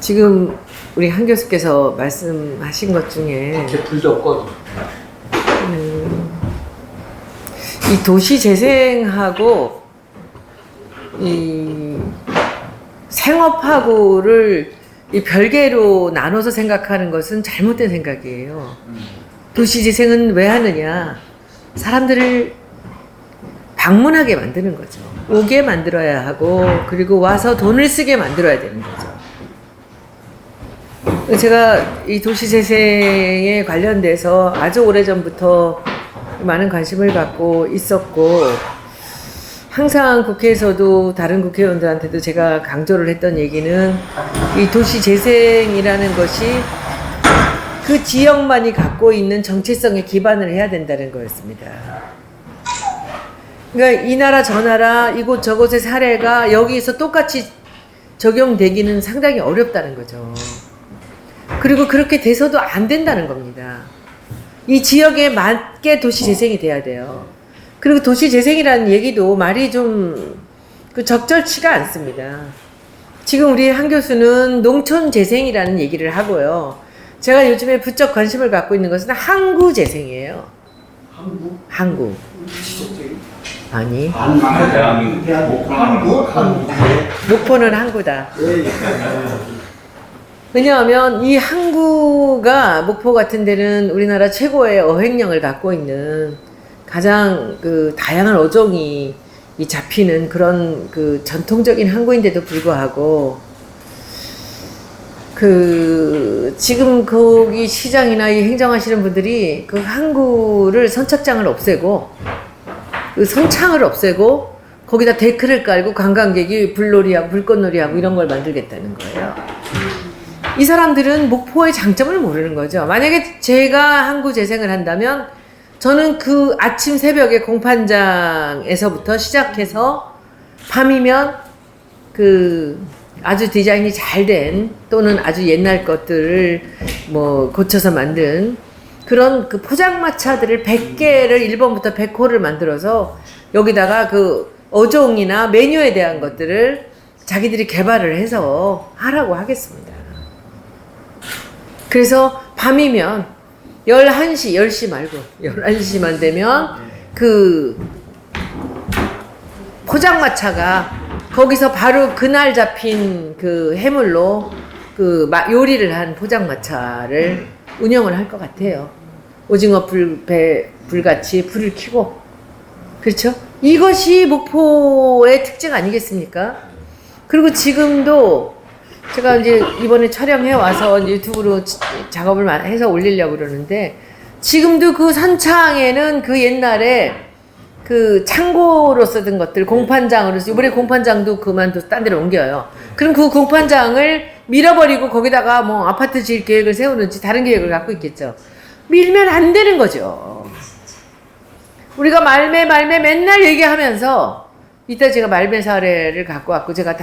지금 우리 한 교수께서 말씀하신 것 중에 불도 꺼. 이 도시 재생하고 이 생업하고를 이 별개로 나눠서 생각하는 것은 잘못된 생각이에요. 도시 재생은 왜 하느냐? 사람들을 방문하게 만드는 거죠. 오게 만들어야 하고, 그리고 와서 돈을 쓰게 만들어야 되는 거죠. 제가 이 도시 재생에 관련돼서 아주 오래전부터 많은 관심을 갖고 있었고, 항상 국회에서도 다른 국회의원들한테도 제가 강조를 했던 얘기는 이 도시 재생이라는 것이 그 지역만이 갖고 있는 정체성에 기반을 해야 된다는 거였습니다. 그러니까 이 나라 저 나라 이곳 저곳의 사례가 여기에서 똑같이 적용되기는 상당히 어렵다는 거죠. 그리고 그렇게 돼서도 안 된다는 겁니다. 이 지역에 맞게 도시 재생이 돼야 돼요. 그리고 도시 재생이라는 얘기도 말이 좀 적절치가 않습니다. 지금 우리 한 교수는 농촌 재생이라는 얘기를 하고요. 제가 요즘에 부쩍 관심을 갖고 있는 것은 항구 재생이에요. 항구. 아니. 목포는 항구다. 왜냐하면 이 항구가 목포 같은 데는 우리나라 최고의 어획량을 갖고 있는 가장 다양한 어종이 잡히는 그런 전통적인 항구인데도 불구하고 지금 거기 시장이나 이 행정하시는 분들이 그 항구를 선착장을 없애고 그 선창을 없애고 거기다 데크를 깔고 관광객이 불놀이하고 불꽃놀이하고 이런 걸 만들겠다는 거예요. 이 사람들은 목포의 장점을 모르는 거죠. 만약에 제가 항구 재생을 한다면 저는 그 아침 새벽에 공판장에서부터 시작해서 밤이면 아주 디자인이 잘 된 또는 아주 옛날 것들을 고쳐서 만든 그런 포장마차들을 100개를 1번부터 100호를 만들어서 여기다가 어종이나 메뉴에 대한 것들을 자기들이 개발을 해서 하라고 하겠습니다. 그래서 밤이면 11시, 10시 말고 11시만 되면 포장마차가 거기서 바로 그날 잡힌 해물로 요리를 한 포장마차를 운영을 할 것 같아요. 오징어 불같이 불을 켜고. 그렇죠? 이것이 목포의 특징 아니겠습니까? 그리고 지금도 제가 이제 이번에 촬영해 와서 유튜브로 작업을 해서 올리려고 그러는데 지금도 그 선창에는 옛날에 창고로 쓰던 것들 공판장으로 이번에 공판장도 그만둬서 딴 데로 옮겨요. 그럼 그 공판장을 밀어버리고 거기다가 아파트 지을 계획을 세우는지 다른 계획을 갖고 있겠죠. 밀면 안 되는 거죠. 우리가 말매 맨날 얘기하면서 이따 제가 말매 사례를 갖고 왔고 제가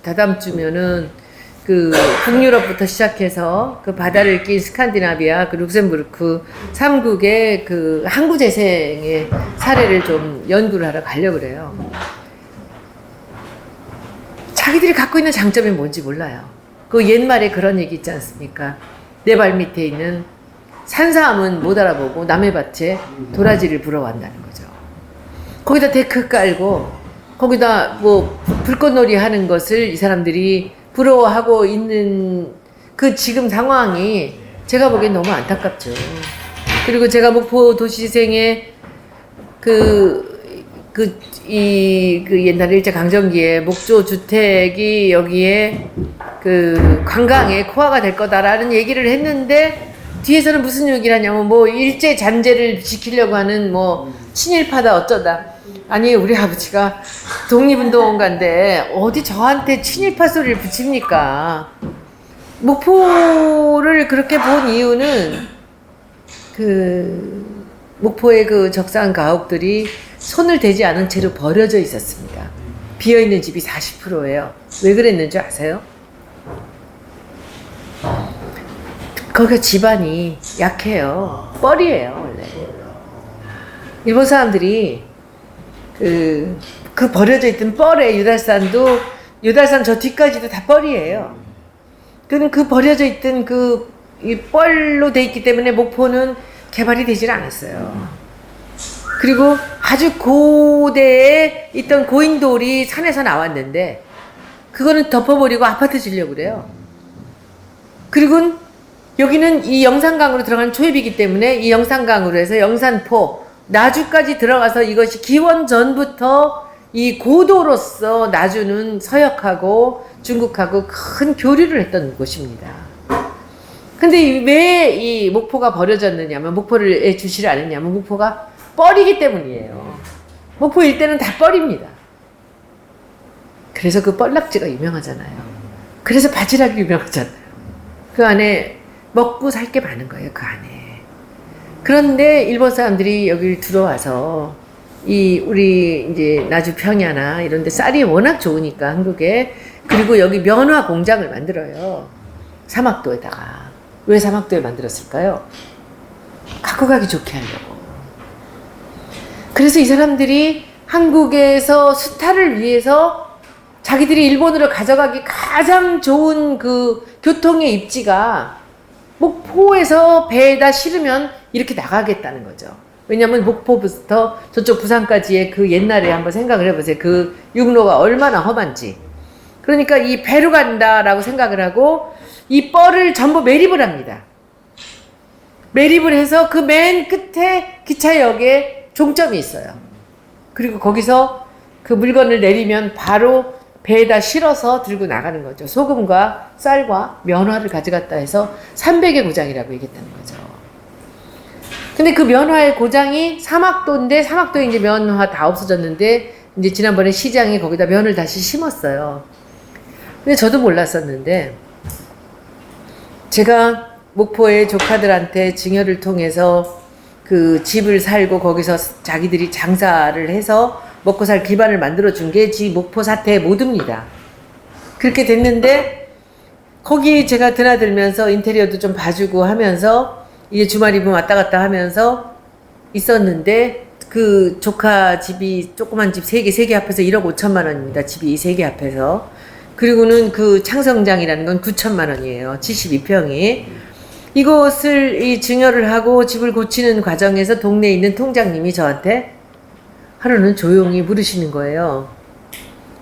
다다음 주면은 북유럽부터 시작해서 바다를 낀 스칸디나비아, 룩셈부르크 3국의 항구 재생의 사례를 좀 연구를 하러 가려고 그래요. 자기들이 갖고 있는 장점이 뭔지 몰라요. 옛말에 그런 얘기 있지 않습니까? 내 발 밑에 있는 산사함은 못 알아보고 남의 밭에 도라지를 불어왔다는 거죠. 거기다 데크 깔고 거기다 불꽃놀이 하는 것을 이 사람들이 부러워하고 있는 지금 상황이 제가 보기엔 너무 안타깝죠. 그리고 제가 목포 도시재생의 옛날에 일제강점기에 목조 주택이 여기에 관광의 코어가 될 거다라는 얘기를 했는데 뒤에서는 무슨 얘기를 하냐면 일제 잔재를 지키려고 하는 친일파다 어쩌다. 아니 우리 아버지가 독립운동가인데 어디 저한테 친일파 소리를 붙입니까? 목포를 그렇게 본 이유는 목포의 적산 가옥들이 손을 대지 않은 채로 버려져 있었습니다. 비어있는 집이 40%예요. 왜 그랬는 줄 아세요? 거기가 집안이 약해요. 뻘이에요 원래. 일본 사람들이 그 버려져 있던 뻘에 유달산 저 뒤까지도 다 뻘이에요. 그 버려져 있던 이 뻘로 돼 있기 때문에 목포는 개발이 되질 않았어요. 그리고 아주 고대에 있던 고인돌이 산에서 나왔는데 그거는 덮어버리고 아파트 지려고 그래요. 그리고 여기는 이 영산강으로 들어가는 초입이기 때문에 이 영산강으로 해서 영산포, 나주까지 들어가서 이것이 기원 전부터 이 고도로서 나주는 서역하고 중국하고 큰 교류를 했던 곳입니다. 근데 왜 이 목포가 버려졌느냐면, 목포를 주시를 않았냐면 목포가 뻘이기 때문이에요. 목포 일대는 다 뻘입니다. 그래서 그 뻘낙지가 유명하잖아요. 그래서 바지락이 유명하잖아요. 그 안에 먹고 살 게 많은 거예요, 그 안에. 그런데 일본 사람들이 여기 들어와서 우리 이제 나주 평야나 이런 데 쌀이 워낙 좋으니까 한국에, 그리고 여기 면화 공장을 만들어요. 사막도에다가. 왜 사막도에 만들었을까요? 갖고 가기 좋게 하려고. 그래서 이 사람들이 한국에서 수탈을 위해서 자기들이 일본으로 가져가기 가장 좋은 그 교통의 입지가 목포에서 배에다 실으면 이렇게 나가겠다는 거죠. 왜냐면 목포부터 저쪽 부산까지의 그 옛날에 한번 생각을 해보세요. 그 육로가 얼마나 험한지. 그러니까 이 배로 간다라고 생각을 하고 이 뻘을 전부 매립을 합니다. 매립을 해서 그 맨 끝에 기차역에 종점이 있어요. 그리고 거기서 그 물건을 내리면 바로 배에다 실어서 들고 나가는 거죠. 소금과 쌀과 면화를 가져갔다 해서 300의 고장이라고 얘기했다는 거죠. 근데 그 면화의 고장이 사막도인데, 사막도에 이제 면화 다 없어졌는데, 이제 지난번에 시장이 거기다 면을 다시 심었어요. 근데 저도 몰랐었는데, 제가 목포의 조카들한테 증여를 통해서 그 집을 살고 거기서 자기들이 장사를 해서 먹고 살 기반을 만들어준 게 목포 사태의 모두입니다. 그렇게 됐는데, 거기 제가 드나들면서 인테리어도 좀 봐주고 하면서 이제 주말이면 왔다 갔다 하면서 있었는데, 그 조카 집이 조그만 집 3개 합해서 1억 5천만 원입니다. 집이 3개 합해서. 그리고는 그 창성장이라는 건 9천만 원이에요. 72평이. 이것을 증여를 하고 집을 고치는 과정에서 동네에 있는 통장님이 저한테 하루는 조용히 물으시는 거예요.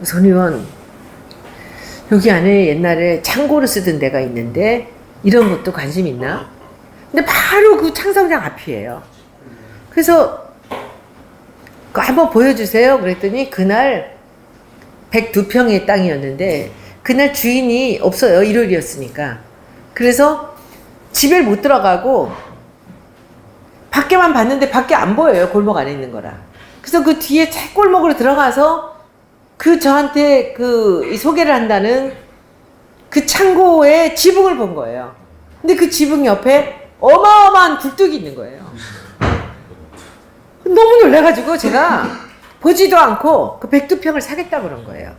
손 의원, 여기 안에 옛날에 창고를 쓰던 데가 있는데 이런 것도 관심 있나? 근데 바로 그 창성장 앞이에요. 그래서 한번 보여주세요. 그랬더니 그날 102평의 땅이었는데 그날 주인이 없어요. 일요일이었으니까. 그래서 집에 못 들어가고 밖에만 봤는데 밖에 안 보여요. 골목 안에 있는 거라. 그래서 그 뒤에 책골목으로 들어가서 저한테 이 소개를 한다는 그 창고에 지붕을 본 거예요. 근데 그 지붕 옆에 어마어마한 굴뚝이 있는 거예요. 너무 놀라가지고 제가 보지도 않고 그 102평을 사겠다고 그런 거예요.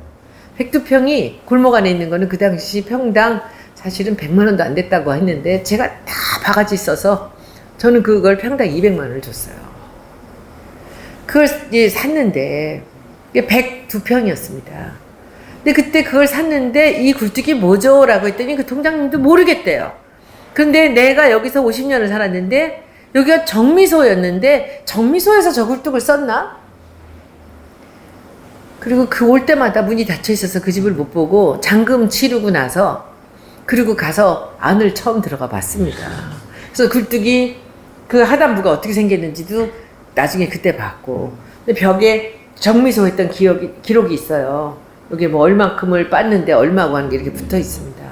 102평이 골목 안에 있는 거는 그 당시 평당 사실은 100만 원도 안 됐다고 했는데 제가 다 바가지 써서 저는 그걸 평당 200만 원을 줬어요. 그걸 샀는데 이게 102평이었습니다. 근데 그때 그걸 샀는데 이 굴뚝이 뭐죠? 라고 했더니 그 통장님도 모르겠대요. 근데 내가 여기서 50년을 살았는데 여기가 정미소였는데 정미소에서 저 굴뚝을 썼나? 그리고 올 때마다 문이 닫혀 있어서 그 집을 못 보고 잔금 치르고 나서 그리고 가서 안을 처음 들어가 봤습니다. 그래서 굴뚝이 그 하단부가 어떻게 생겼는지도 나중에 그때 봤고, 근데 벽에 정미소 했던 기록이 있어요. 여기 뭐 얼만큼을 빻는데 얼마고 하는 게 이렇게 붙어 있습니다.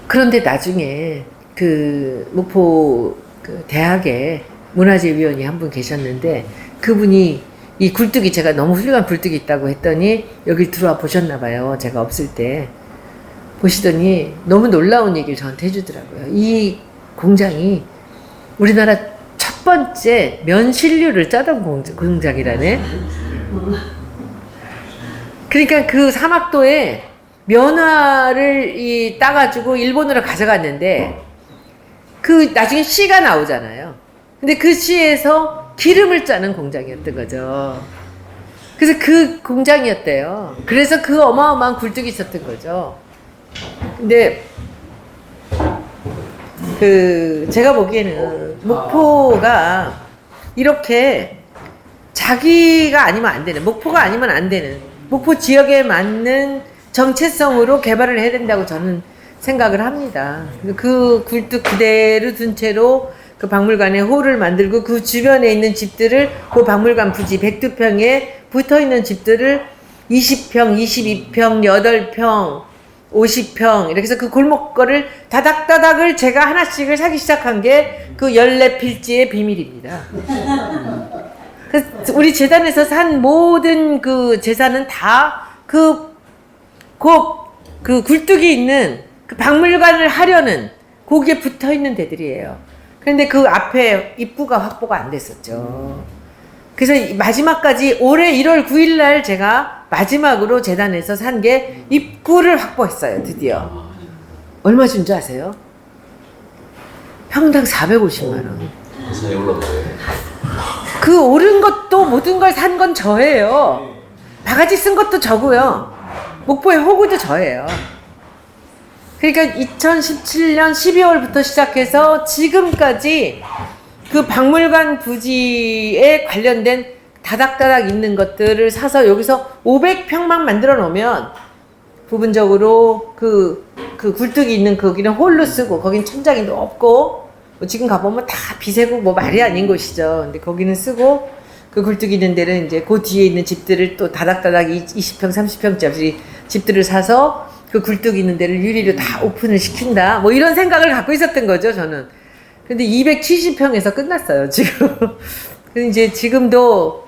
그런데 나중에 목포 대학에 문화재위원이 한 분 계셨는데 그분이 이 굴뚝이 제가 너무 훌륭한 굴뚝이 있다고 했더니 여기 들어와 보셨나 봐요. 제가 없을 때. 보시더니 너무 놀라운 얘기를 저한테 해주더라고요. 이 공장이 우리나라 첫 번째 면실류를 짜던 공장이라네. 그러니까 그 사막도에 면화를 따가지고 일본으로 가져갔는데 나중에 시가 나오잖아요. 근데 그 시에서 기름을 짜는 공장이었던 거죠. 그래서 그 공장이었대요. 그래서 그 어마어마한 굴뚝이 있었던 거죠. 근데 제가 보기에는 목포가 이렇게 자기가 아니면 안 되는, 목포가 아니면 안 되는, 목포 지역에 맞는 정체성으로 개발을 해야 된다고 저는 생각을 합니다. 그 굴뚝 그대로 둔 채로 그 박물관에 홀을 만들고 그 주변에 있는 집들을 그 박물관 부지 102평에 붙어 있는 집들을 20평, 22평, 8평, 50평 이렇게 해서 그 골목거를 다닥다닥을 제가 하나씩을 사기 시작한 게 그 14필지의 비밀입니다. 그래서 우리 재단에서 산 모든 그 재산은 다 그 굴뚝이 있는 그 박물관을 하려는 거기에 붙어 있는 데들이에요. 그런데 그 앞에 입구가 확보가 안 됐었죠. 그래서 마지막까지 올해 1월 9일 날 제가 마지막으로 재단에서 산 게 입구를 확보했어요. 드디어. 얼마 준 줄 아세요? 평당 450만 원. 그 오른 것도 모든 걸 산 건 저예요. 바가지 쓴 것도 저고요. 목포의 호구도 저예요. 그러니까 2017년 12월부터 시작해서 지금까지 그 박물관 부지에 관련된 다닥다닥 있는 것들을 사서 여기서 500평만 만들어 놓으면 부분적으로 그 굴뚝이 있는 거기는 홀로 쓰고 거긴 천장이 높고 뭐 지금 가보면 다 비세고 뭐 말이 아닌 곳이죠. 근데 거기는 쓰고 그 굴뚝이 있는 데는 이제 그 뒤에 있는 집들을 또 다닥다닥 20평, 30평짜리 집들을 사서 그 굴뚝 있는 데를 유리로 다 오픈을 시킨다. 뭐 이런 생각을 갖고 있었던 거죠, 저는. 근데 270평에서 끝났어요, 지금. 근데 이제 지금도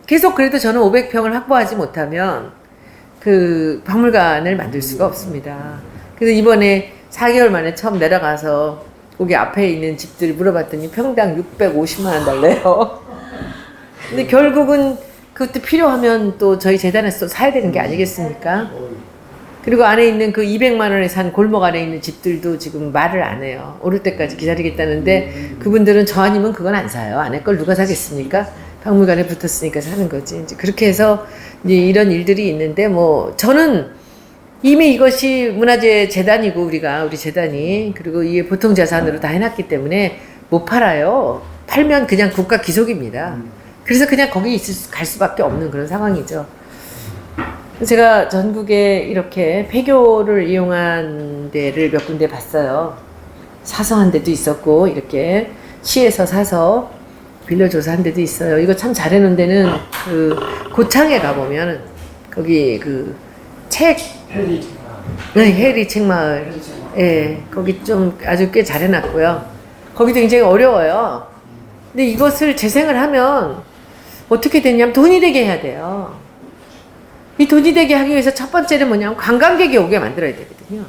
계속 그래도 저는 500평을 확보하지 못하면 그 박물관을 만들 수가 없습니다. 그래서 이번에 4개월 만에 처음 내려가서 거기 앞에 있는 집들을 물어봤더니 평당 650만 원 달래요. 근데 결국은 그것도 필요하면 또 저희 재단에서 또 사야 되는 게 아니겠습니까? 그리고 안에 있는 그 200만 원에 산 골목 안에 있는 집들도 지금 말을 안 해요. 오를 때까지 기다리겠다는데 그분들은 저 아니면 그건 안 사요. 안에 걸 누가 사겠습니까? 박물관에 붙었으니까 사는 거지. 이제 그렇게 해서 이제 이런 일들이 있는데 뭐 저는 이미 이것이 문화재 재단이고 우리 재단이 그리고 이게 보통 자산으로 다 해놨기 때문에 못 팔아요. 팔면 그냥 국가 기속입니다. 그래서 그냥 거기 갈 수밖에 없는 그런 상황이죠. 제가 전국에 이렇게 폐교를 이용한 데를 몇 군데 봤어요. 사서 한 데도 있었고 이렇게 시에서 사서 빌려줘서 한 데도 있어요. 이거 참 잘해놓은 데는 그 고창에 가보면 거기 그 해리 책마을 예, 거기 좀 아주 꽤 잘해놨고요. 거기도 굉장히 어려워요. 근데 이것을 재생을 하면 어떻게 되냐면 돈이 되게 해야 돼요. 이 돈이 되게 하기 위해서 첫 번째는 뭐냐면 관광객이 오게 만들어야 되거든요.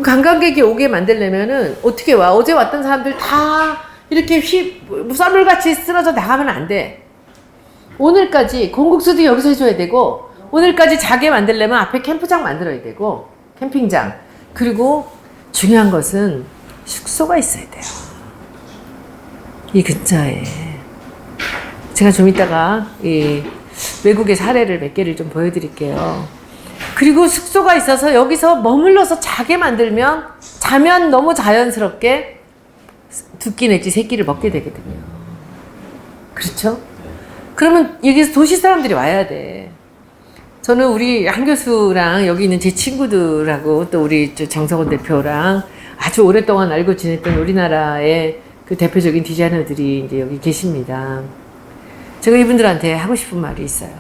관광객이 오게 만들려면은 어떻게 와? 어제 왔던 사람들 다 이렇게 썰물같이 쓰러져 나가면 안 돼. 오늘까지 공국수도 여기서 해줘야 되고 오늘까지 자게 만들려면 앞에 캠프장 만들어야 되고 캠핑장 그리고 중요한 것은 숙소가 있어야 돼요. 이 근처에 제가 좀 이따가 이 외국의 사례를 몇 개를 좀 보여드릴게요. 그리고 숙소가 있어서 여기서 머물러서 자게 만들면 자면 너무 자연스럽게 2끼 내지 3끼를 먹게 되거든요. 그렇죠? 그러면 여기서 도시 사람들이 와야 돼. 저는 우리 한 교수랑 여기 있는 제 친구들하고 또 우리 정석원 대표랑 아주 오랫동안 알고 지냈던 우리나라의 그 대표적인 디자이너들이 이제 여기 계십니다. 제가 이분들한테 하고 싶은 말이 있어요.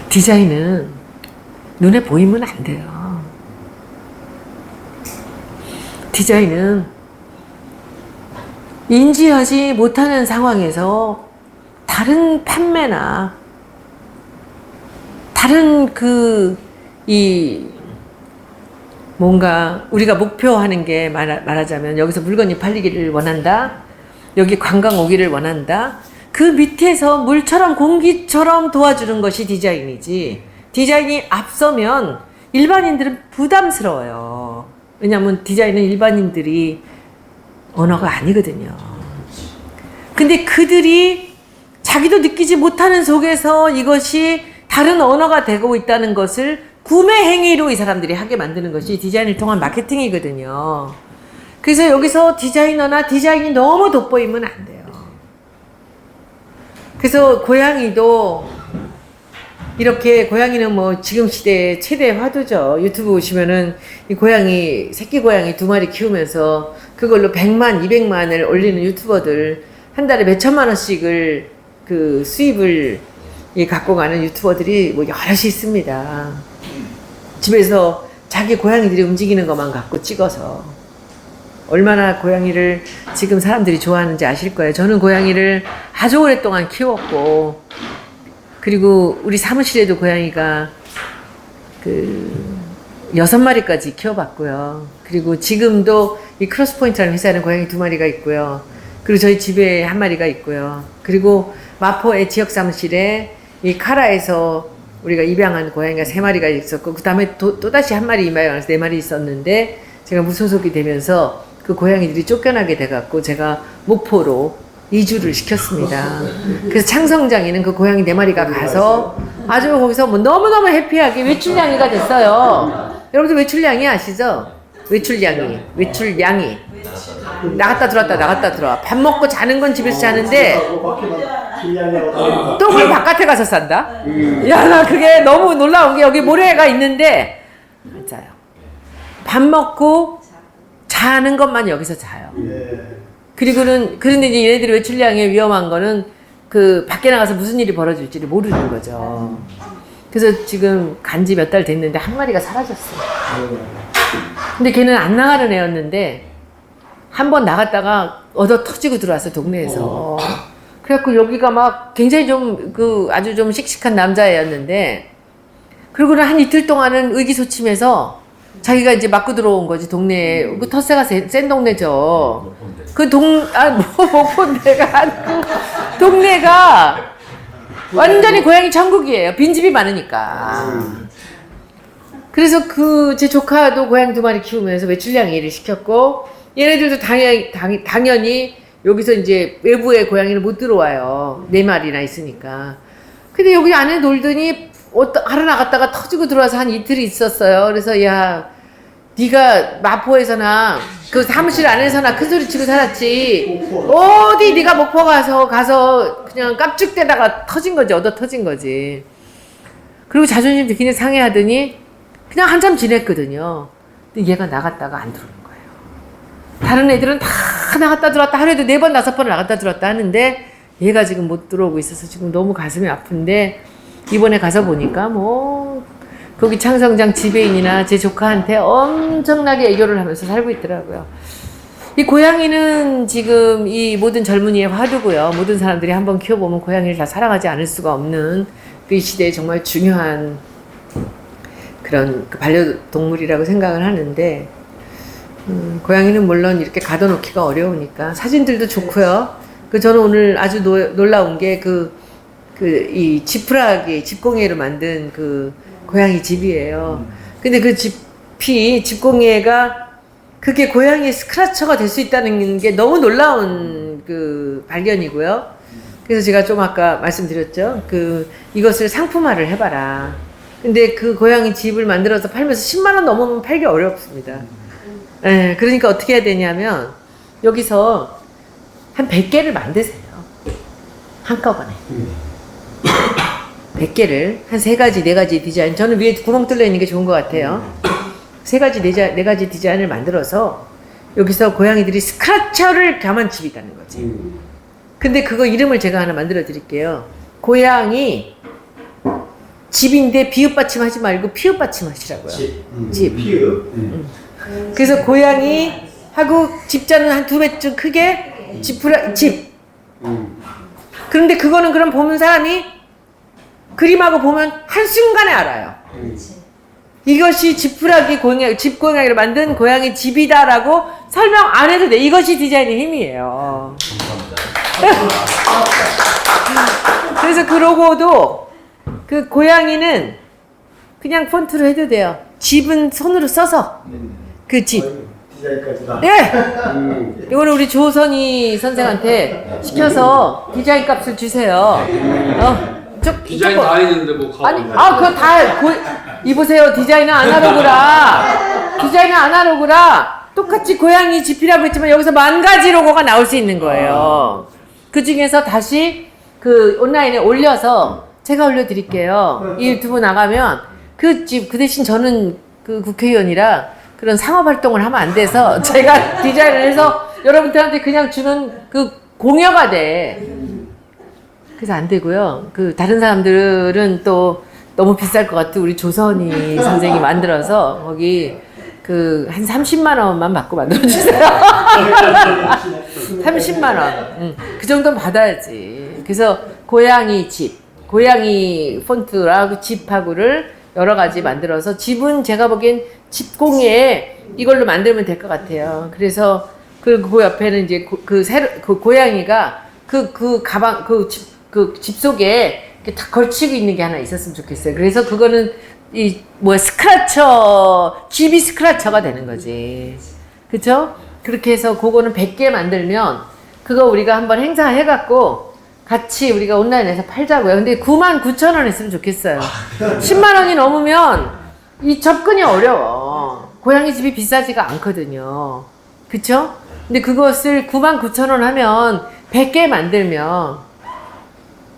디자인은 눈에 보이면 안 돼요. 디자인은 인지하지 못하는 상황에서 다른 판매나 다른 뭔가 우리가 목표하는 게 말하자면 여기서 물건이 팔리기를 원한다. 여기 관광 오기를 원한다. 그 밑에서 물처럼 공기처럼 도와주는 것이 디자인이지. 디자인이 앞서면 일반인들은 부담스러워요. 왜냐하면 디자인은 일반인들이 언어가 아니거든요. 근데 그들이 자기도 느끼지 못하는 속에서 이것이 다른 언어가 되고 있다는 것을 구매 행위로 이 사람들이 하게 만드는 것이 디자인을 통한 마케팅이거든요. 그래서 여기서 디자이너나 디자인이 너무 돋보이면 안 돼요. 그래서 고양이도 이렇게, 고양이는 뭐 지금 시대의 최대 화두죠. 유튜브 보시면은 이 고양이, 새끼 고양이 2마리 키우면서 그걸로 100만, 200만을 올리는 유튜버들, 한 달에 몇 천만 원씩을 그 수입을 갖고 가는 유튜버들이 뭐 여럿이 있습니다. 집에서 자기 고양이들이 움직이는 것만 갖고 찍어서. 얼마나 고양이를 지금 사람들이 좋아하는지 아실 거예요. 저는 고양이를 아주 오랫동안 키웠고, 그리고 우리 사무실에도 고양이가 6마리까지 키워봤고요. 그리고 지금도 이 크로스포인트라는 회사는 고양이 2마리가 있고요. 그리고 저희 집에 1마리가 있고요. 그리고 마포의 지역 사무실에 이 카라에서 우리가 입양한 고양이가 3마리가 있었고, 그 다음에 또다시 1마리 입양해서 4마리 있었는데, 제가 무소속이 되면서 그 고양이들이 쫓겨나게 돼갖고 제가 목포로 이주를 시켰습니다. 그래서 창성장에는 그 고양이 4마리가 가서 아주 거기서 뭐 너무너무 해피하게 외출냥이가 됐어요. 여러분들 외출냥이 아시죠? 외출냥이. 나갔다 들어와. 밥 먹고 자는 건 집에서 자는데 또 그걸 바깥에 가서 산다? 야, 나 그게 너무 놀라운 게, 여기 모래가 있는데 안 자요. 밥 먹고 자는 것만 여기서 자요. 그런데 이제 얘네들이 외출량에 위험한 거는 그 밖에 나가서 무슨 일이 벌어질지를 모르는 거죠. 그래서 지금 간지 몇 달 됐는데 1마리가 사라졌어요. 근데 걔는 안 나가는 애였는데 한 번 나갔다가 얻어 터지고 들어왔어, 동네에서. 그래갖고 여기가 막 굉장히 좀 아주 좀 씩씩한 남자애였는데, 그리고는 한 이틀 동안은 의기소침해서 자기가 이제 맞고 들어온 거지, 동네에. 그 텃세가 센 동네죠. 목포대가 아니고, 동네가 완전히 고양이 천국이에요. 빈집이 많으니까. 그래서 제 조카도 고양이 2마리 키우면서 외출냥이를 시켰고, 얘네들도 당연히 여기서 이제 외부의 고양이는 못 들어와요. 4마리나 있으니까. 근데 여기 안에 놀더니 하루 나갔다가 터지고 들어와서 한 이틀 있었어요. 그래서 야, 네가 마포에서나 그 사무실 안에서나 큰 소리 치고 살았지, 어디 네가 목포 가서 그냥 깜찍대다가 터진 거지, 얻어 터진 거지. 그리고 자존심도 굉장히 상해하더니 그냥 한참 지냈거든요. 근데 얘가 나갔다가 안 들어오는 거예요. 다른 애들은 다 나갔다 들어왔다, 하루에도 4번 5번 나갔다 들어왔다 하는데 얘가 지금 못 들어오고 있어서 지금 너무 가슴이 아픈데, 이번에 가서 보니까 뭐 거기 창성장 지배인이나 제 조카한테 엄청나게 애교를 하면서 살고 있더라고요. 이 고양이는 지금 이 모든 젊은이의 화두고요. 모든 사람들이 한번 키워보면 고양이를 다 사랑하지 않을 수가 없는 이 시대에 정말 중요한 그런 반려동물이라고 생각을 하는데, 고양이는 물론 이렇게 가둬놓기가 어려우니까 사진들도 좋고요. 저는 오늘 아주 놀라운 게 이 지푸라기, 집공예로 만든 고양이 집이에요. 근데 집공예가 그게 고양이 스크래처가 될 수 있다는 게 너무 놀라운 발견이고요. 그래서 제가 좀 아까 말씀드렸죠. 이것을 상품화를 해봐라. 근데 고양이 집을 만들어서 팔면서 10만원 넘으면 팔기 어렵습니다. 예, 그러니까 어떻게 해야 되냐면, 여기서 한 100개를 만드세요. 한꺼번에. 100개를, 한 3가지, 4가지 디자인. 저는 위에 구멍 뚫려 있는 게 좋은 것 같아요. 3가지, 4가지 디자인을 만들어서, 여기서 고양이들이 스크래처를 겸한 집이 있다는 거지. 근데 그거 이름을 제가 하나 만들어 드릴게요. 고양이 집인데 비읍받침 하지 말고 피읍받침 하시라고요. 집. 피읍. 그래서 고양이하고 집자는 한 2배쯤 크게 집. 그런데 그거는 그럼 보는 사람이 그림하고 보면 한순간에 알아요. 이것이 지푸라기 집고양이를 만든 고양이 집이다라고 설명 안 해도 돼. 이것이 디자인의 힘이에요. 그래서 그 로고도 고양이는 그냥 폰트로 해도 돼요. 집은 손으로 써서. 그 집. 디자인까지 다. 예! 이거는 우리 조선이 선생한테 시켜서 디자인 값을 주세요. 디자인 다 했는데 뭐 아니, 그거 다 입으세요. 디자인은 아날로그라. 디자인은 아날로그라. 똑같이 고양이 집이라고 했지만 여기서 10,000가지 로고가 나올 수 있는 거예요. 그 중에서 다시 그 온라인에 올려서 제가 올려드릴게요. 이 유튜브 나가면 그 대신 저는 그 국회의원이라 그런 상업 활동을 하면 안 돼서 제가 디자인을 해서 여러분들한테 그냥 주는 그 공여가 돼. 그래서 안 되고요. 그 다른 사람들은 또 너무 비쌀 것 같아. 우리 조선이 선생이 만들어서 거기 그 한 30만 원만 받고 만들어주세요. 30만 원. 그 정도는 받아야지. 그래서 고양이 집, 고양이 폰트라고 집하고를 여러 가지 만들어서 집은 제가 보기엔 집공예 이걸로 만들면 될 것 같아요. 그래서 그 옆에는 이제 그 고양이가 그 가방 그 집 속에 이렇게 딱 걸치고 있는 게 하나 있었으면 좋겠어요. 그래서 그거는 스크래처, GB 스크래처가 되는 거지. 그쵸? 그렇게 해서 그거는 100개 만들면 그거 우리가 한번 행사해갖고 같이 우리가 온라인에서 팔자고요. 근데 99,000원 했으면 좋겠어요. 10만 원이 넘으면 이 접근이 어려워. 고양이 집이 비싸지가 않거든요. 그쵸? 근데 그것을 99,000원 하면 100개 만들면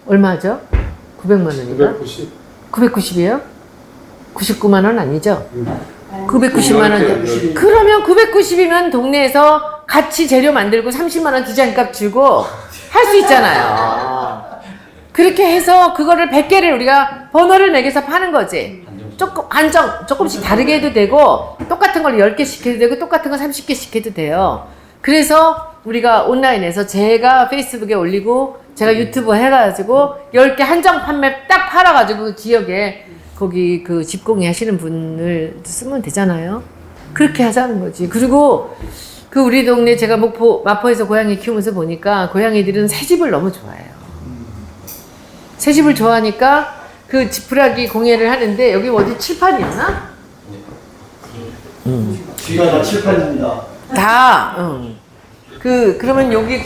얼마죠? 900만 원인가? 990. 990이에요? 99만 원 아니죠? 990만 원. 그러면 990이면 동네에서 같이 재료 만들고 30만 원 디자인 값 주고 할 수 있잖아요. 그렇게 해서 그거를 100개를 우리가 번호를 매겨서 파는 거지. 조금씩 다르게 해도 되고, 똑같은 걸 10개씩 해도 되고, 똑같은 걸 30개씩 해도 돼요. 그래서 우리가 온라인에서 제가 페이스북에 올리고, 제가 유튜브 해가지고, 10개 한정 판매 딱 팔아가지고, 그 지역에, 거기 그 집공이 하시는 분을 쓰면 되잖아요. 그렇게 하자는 거지. 그리고, 그 우리 동네 제가 마포에서 고양이 키우면서 보니까, 고양이들은 새집을 너무 좋아해요. 새집을 좋아하니까, 그 지푸라기 공예를 하는데 여기 어디 칠판이었나? 뒤가 다 칠판입니다. 다. 그러면 여기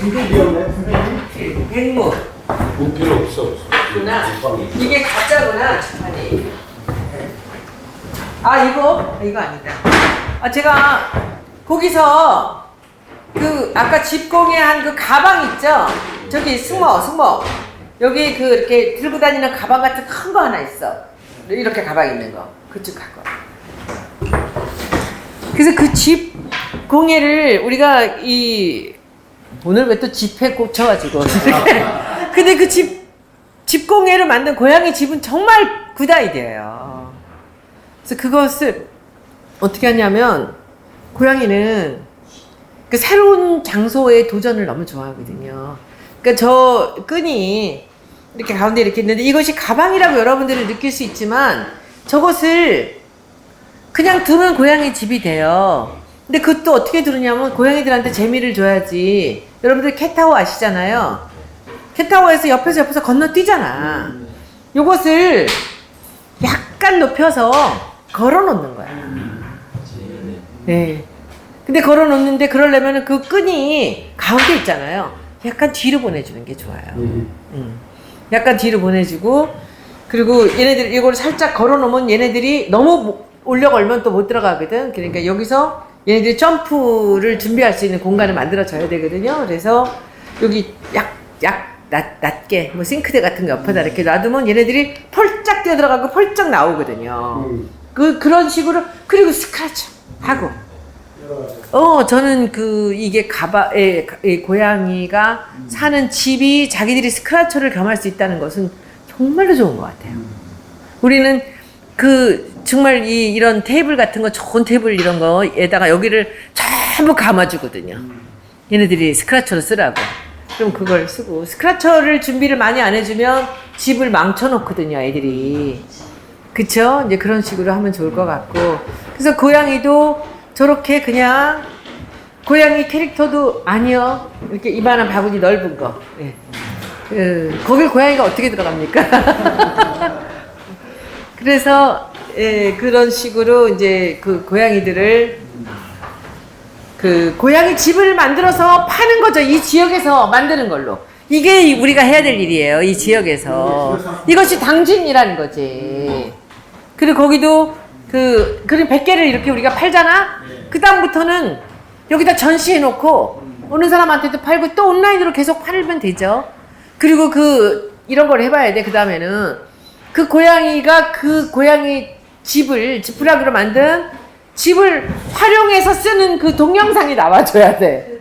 백무. 뭐 필요 없어. 구나. 이게 가짜구나 칠판이. 이거 아니다. 제가 거기서 그 아까 집 공예한 그 가방 있죠? 저기 승모. 여기 그 이렇게 들고 다니는 가방 같은 큰 거 하나 있어. 이렇게 가방 있는 거. 그쪽 갖고. 그래서 그 집 공예를 우리가 오늘 왜 또 집에 꽂혀가지고. 근데 그 집 공예를 만든 고양이 집은 정말 굿 아이디어예요. 그래서 그것을 어떻게 하냐면 고양이는 그 새로운 장소의 도전을 너무 좋아하거든요. 그러니까 저 끈이 이렇게 가운데 이렇게 있는데 이것이 가방이라고 여러분들이 느낄 수 있지만 저것을 그냥 두면 고양이 집이 돼요. 근데 그것도 어떻게 두느냐면 고양이들한테 재미를 줘야지. 여러분들 캣타워 아시잖아요. 캣타워에서 옆에서 건너뛰잖아. 요것을 약간 높여서 걸어 놓는 거야. 네. 근데 걸어 놓는데 그러려면 그 끈이 가운데 있잖아요. 약간 뒤로 보내주는 게 좋아요. 약간 뒤로 보내주고, 그리고 얘네들 이걸 살짝 걸어 놓으면 얘네들이 너무 올려 걸면 또 못 들어가거든. 그러니까 여기서 얘네들이 점프를 준비할 수 있는 공간을 만들어 줘야 되거든요. 그래서 여기 낮게 뭐 싱크대 같은 거 옆에다 이렇게 놔두면 얘네들이 펄쩍 뛰어 들어가고 펄쩍 나오거든요. 그런 식으로. 그리고 스크래치 하고. 저는 이게 고양이가 사는 집이 자기들이 스크래처를 겸할 수 있다는 것은 정말로 좋은 것 같아요. 우리는 정말 이런 테이블 같은 거, 좋은 테이블 이런 거에다가 여기를 전부 감아주거든요. 얘네들이 스크래처로 쓰라고. 그럼 그걸 쓰고, 스크래처를 준비를 많이 안 해주면 집을 망쳐놓거든요, 애들이. 그쵸? 이제 그런 식으로 하면 좋을 것 같고. 그래서 고양이도 저렇게 그냥 고양이 캐릭터도 아니요. 이렇게 이만한 바구니 넓은 거. 예. 거길 고양이가 어떻게 들어갑니까? 그래서 그런 식으로 이제 그 고양이들을 그 고양이 집을 만들어서 파는 거죠. 이 지역에서 만드는 걸로. 이게 우리가 해야 될 일이에요. 이 지역에서. 이것이 당진이라는 거지. 그리고 거기도 그런 100개를 이렇게 우리가 팔잖아? 그 다음부터는 여기다 전시해놓고 오는 사람한테도 팔고 또 온라인으로 계속 팔면 되죠. 그리고 이런 걸 해봐야 돼. 그 다음에는 그 고양이가 그 고양이 지푸라기로 만든 집을 활용해서 쓰는 그 동영상이 나와줘야 돼.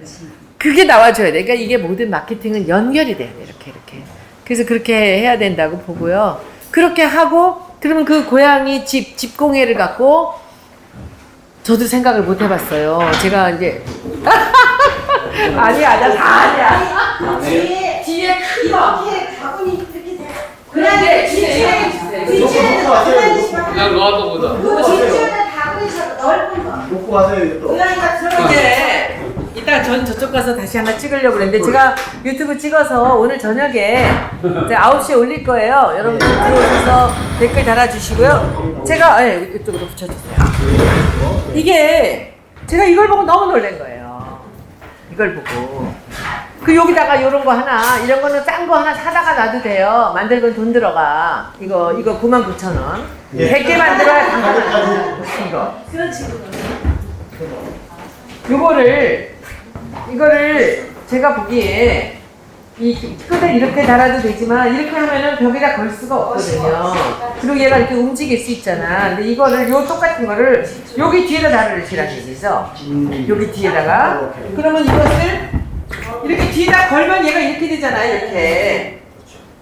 그게 나와줘야 돼. 그러니까 이게 모든 마케팅은 연결이 돼야 돼. 이렇게. 그래서 그렇게 해야 된다고 보고요. 그렇게 하고, 그러면 그 고양이 집공예를 갖고, 저도 생각을 못 해봤어요. 제가 이제, 아니야, 나 다 아니야. 뒤에 큰 거. 이렇게 가군이 이렇게 돼. 그런데 뒤치는 그냥 놔둬 보다. 뒤치는 가군이 넓은 거. 놓고 와서 이거 또. 고양이가 들어가. 이제 이따 전 저쪽 가서 다시 하나 찍으려고 그랬는데 제가 유튜브 찍어서 오늘 저녁에 이제 9시에 올릴 거예요. 여러분들 들어오셔서 댓글 달아주시고요. 제가 이쪽으로 붙여주세요. 이게 제가 이걸 보고 너무 놀란 거예요. 이걸 보고 여기다가 이런 거 하나, 이런 거는 싼 거 하나 사다가 놔도 돼요. 만들건 돈 들어가. 이거 99,000원. 100개 만들어야 간단하다. 이거. 이거를 제가 보기에 이 끈을 이렇게 달아도 되지만 이렇게 하면은 벽에다 걸 수가 없거든요. 그리고 얘가 이렇게 움직일 수 있잖아. 근데 이거를 똑같은 거를 여기 뒤에다 달으시라는 얘기죠. 여기 뒤에다가. 그러면 이것을 이렇게 뒤에다 걸면 얘가 이렇게 되잖아요. 이렇게.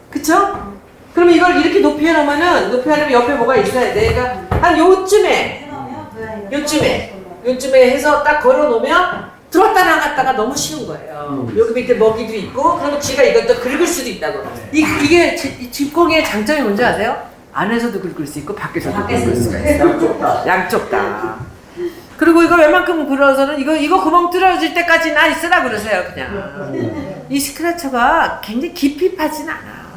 그쵸? 그럼 이걸 이렇게 높이 해놓으면은, 높이 하려면 옆에 뭐가 있어야 돼. 그러니까 한 요쯤에 해서 딱 걸어놓으면 들었다 나갔다가 너무 쉬운 거예요. 여기 밑에 먹이도 있고, 그러면 쥐가 이것도 긁을 수도 있다고. 이게 집공의 장점이 뭔지 아세요? 안에서도 긁을 수 있고, 밖에서도 긁을 수가 있어요. 양쪽 다. 그리고 이거 웬만큼 긁어서는 이거 구멍 뚫어질 때까지 나 있으라 그러세요, 그냥. 이 스크래쳐가 굉장히 깊이 파진 않아,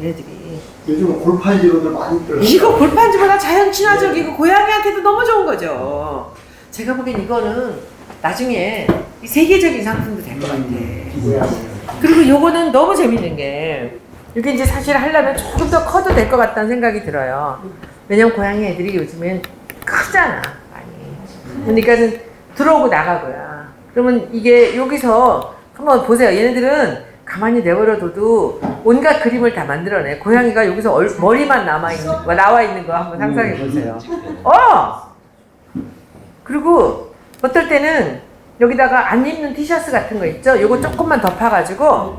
얘들이. 요즘 골판지로도 많이 들어요. 이거 골판지보다 자연 친화적이고 고양이한테도 너무 좋은 거죠. 제가 보기엔 이거는 나중에 세계적인 상품도 될 것 같아. 그리고 요거는 너무 재밌는 게 이게 이제 사실 하려면 조금 더 커도 될 것 같다는 생각이 들어요. 왜냐면 고양이 애들이 요즘엔 크잖아, 많이. 그러니까는 들어오고 나가고요. 그러면 이게 여기서 한번 보세요. 얘네들은 가만히 내버려둬도 온갖 그림을 다 만들어내. 고양이가 여기서 머리만 나와 있는 거 한번 상상해 보세요. 그리고 어떨 때는 여기다가 안 입는 티셔츠 같은 거 있죠? 요거 조금만 덮어가지고,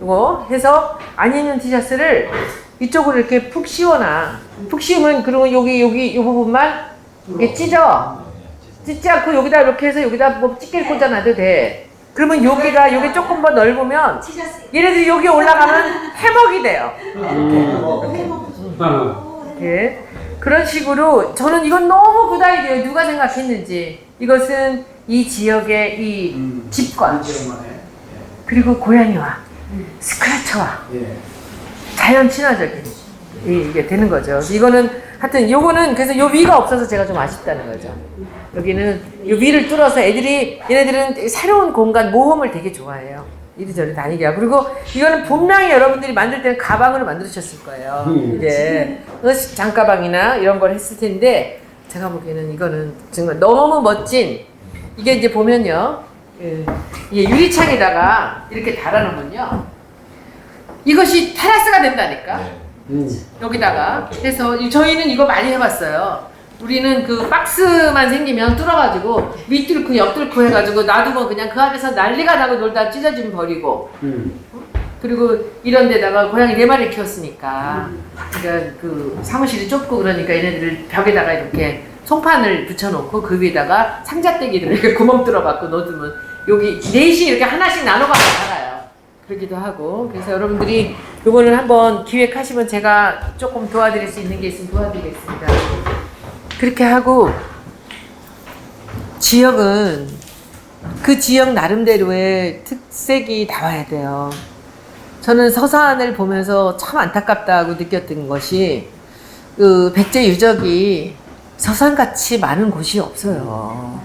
요거 해서 안 입는 티셔츠를 이쪽으로 이렇게 푹 씌워놔. 푹 씌우면, 그리고 여기 요 부분만 이렇게 찢지 않고 여기다 이렇게 해서 여기다 뭐 찢기를 꽂아놔도 돼. 그러면 여기 조금 더 넓으면 얘네들이 여기 올라가면 해먹이 돼요. 이렇게. 그런 식으로 저는 이건 너무 굿 아이디어예요. 누가 생각했는지. 이것은 이 지역의 이 집과 그리고 고양이와 스크래쳐와 자연 친화적인 이게 되는 거죠. 이거는 하여튼 요거는 그래서 요 위가 없어서 제가 좀 아쉽다는 거죠. 여기는 요 위를 뚫어서 얘네들은 새로운 공간 모험을 되게 좋아해요. 이리저리 다니게 하고. 그리고 이거는 분명히 여러분들이 만들 때는 가방으로 만드셨을 거예요. 이제 장가방이나 이런 걸 했을 텐데 제가 보기에는 이거는 정말 너무 멋진, 이게 이제 보면요, 이게 유리창에다가 이렇게 달아놓으면요, 이것이 테라스가 된다니까. 여기다가 해서 저희는 이거 많이 해봤어요. 우리는 그 박스만 생기면 뚫어가지고 밑뚫고 옆뚫고 해가지고 놔두면 그냥 그 안에서 난리가 나고 놀다 찢어지면 버리고. 그리고 이런 데다가 고양이 4마리 키웠으니까 그러니까 그 사무실이 좁고 그러니까 얘네들을 벽에다가 이렇게 송판을 붙여놓고 그 위에다가 상자떼기를 이렇게 구멍 뚫어갖고 넣어두면 여기 넷이 이렇게 하나씩 나눠가서 살아요. 그러기도 하고. 그래서 여러분들이 요거는 한번 기획하시면 제가 조금 도와드릴 수 있는 게 있으면 도와드리겠습니다. 그렇게 하고, 지역은 그 지역 나름대로의 특색이 나와야 돼요. 저는 서산을 보면서 참 안타깝다고 느꼈던 것이 그 백제 유적이 서산같이 많은 곳이 없어요.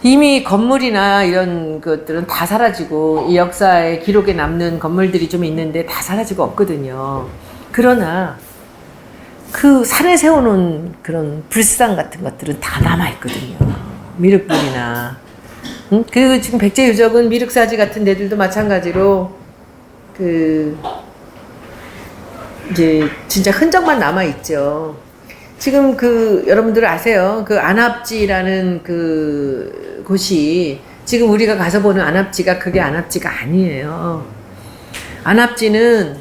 이미 건물이나 이런 것들은 다 사라지고 이 역사의 기록에 남는 건물들이 좀 있는데 다 사라지고 없거든요. 그러나 그 산에 세워놓은 그런 불상 같은 것들은 다 남아있거든요. 미륵불이나. 그리고 지금 백제유적은 미륵사지 같은 데들도 마찬가지로 이제 진짜 흔적만 남아있죠. 지금 여러분들 아세요? 안압지라는 곳이 지금 우리가 가서 보는 안압지가 그게 안압지가 아니에요. 안압지는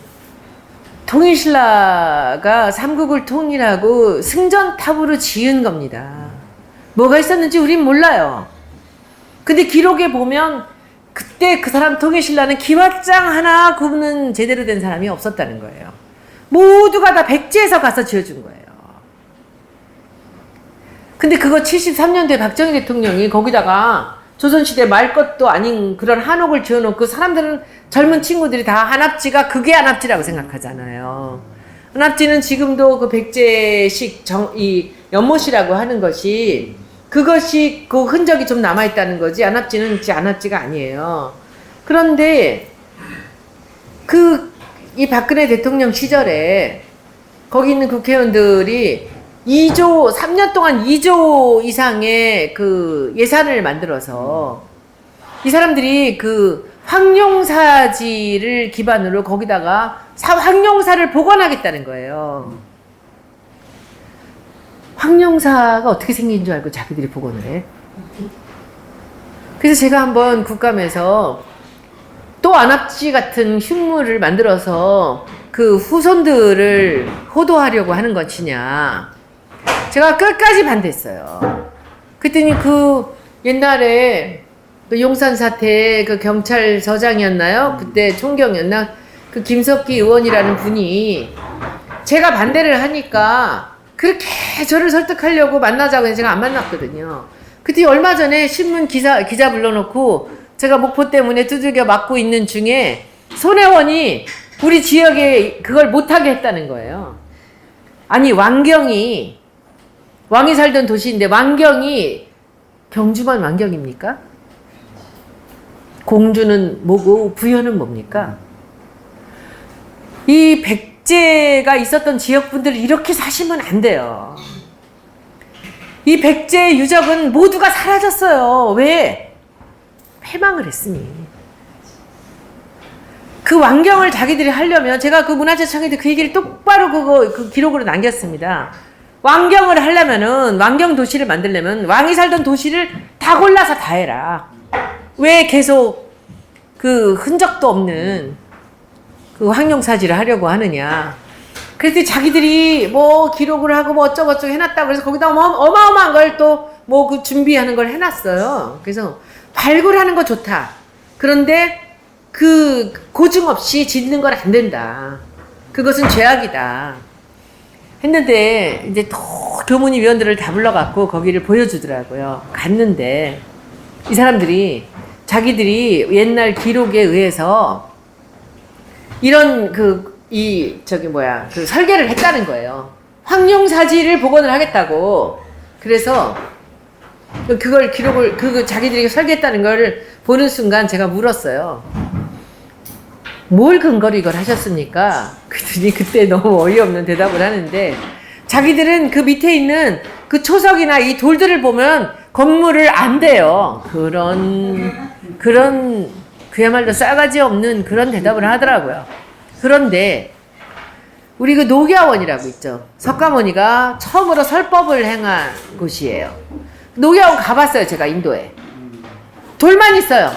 통일신라가 삼국을 통일하고 승전탑으로 지은 겁니다. 뭐가 있었는지 우린 몰라요. 근데 기록에 보면 그때 그 사람 통일신라는 기왓장 하나 굽는 제대로 된 사람이 없었다는 거예요. 모두가 다 백제에서 가서 지어준 거예요. 근데 그거 73년도에 박정희 대통령이 거기다가 조선시대 말 것도 아닌 그런 한옥을 지어놓고 사람들은 젊은 친구들이 다 한압지가 그게 한압지라고 생각하잖아요. 한압지는 지금도 그 백제식 이 연못이라고 하는 것이 그것이 그 흔적이 좀 남아있다는 거지 한압지는 한압지가 아니에요. 그런데 이 박근혜 대통령 시절에 거기 있는 국회의원들이 3년 동안 2조 이상의 예산을 만들어서 이 사람들이 황룡사지를 기반으로 거기다가 황룡사를 복원하겠다는 거예요. 황룡사가 어떻게 생긴 줄 알고 자기들이 복원을 해? 그래서 제가 한번 국감에서 또 안압지 같은 흉물을 만들어서 후손들을 호도하려고 하는 것이냐. 제가 끝까지 반대했어요. 그랬더니 옛날에 용산 사태 경찰서장이었나요? 그때 총경이었나? 김석기 의원이라는 분이 제가 반대를 하니까 그렇게 저를 설득하려고 만나자고 해서 제가 안 만났거든요. 그때 얼마 전에 신문 기자 불러놓고 제가 목포 때문에 두들겨 맞고 있는 중에 손혜원이 우리 지역에 그걸 못하게 했다는 거예요. 아니 왕이 살던 도시인데 왕경이 경주만 왕경입니까? 공주는 뭐고 부여는 뭡니까? 이 백제가 있었던 지역분들 이렇게 사시면 안 돼요. 이 백제 유적은 모두가 사라졌어요. 왜? 패망을 했으니. 그 왕경을 자기들이 하려면 제가 문화재청에 그 얘기를 똑바로 기록으로 남겼습니다. 왕경을 하려면은 왕경 도시를 만들려면 왕이 살던 도시를 다 골라서 다 해라. 왜 계속 흔적도 없는 황룡사지를 하려고 하느냐. 그래서 자기들이 기록을 하고 어쩌고저쩌고 해놨다고 그래서 거기다 어마어마한 걸 또 준비하는 걸 해놨어요. 그래서 발굴하는 거 좋다. 그런데 고증 없이 짓는 건 안 된다. 그것은 죄악이다. 했는데 이제 또 교문위 위원들을 다 불러갖고 거기를 보여주더라고요. 갔는데 이 사람들이 자기들이 옛날 기록에 의해서 이런 설계를 했다는 거예요. 황룡사지를 복원을 하겠다고. 그래서 그걸 자기들이 설계했다는 걸 보는 순간 제가 물었어요. 뭘 근거로 이걸 하셨습니까? 그랬더니 그때 너무 어이없는 대답을 하는데 자기들은 그 밑에 있는 초석이나 이 돌들을 보면 건물을 안 돼요. 그런 그야말로 싸가지 없는 그런 대답을 하더라고요. 그런데 우리 녹야원이라고 있죠. 석가모니가 처음으로 설법을 행한 곳이에요. 녹야원 가봤어요. 제가 인도에. 돌만 있어요.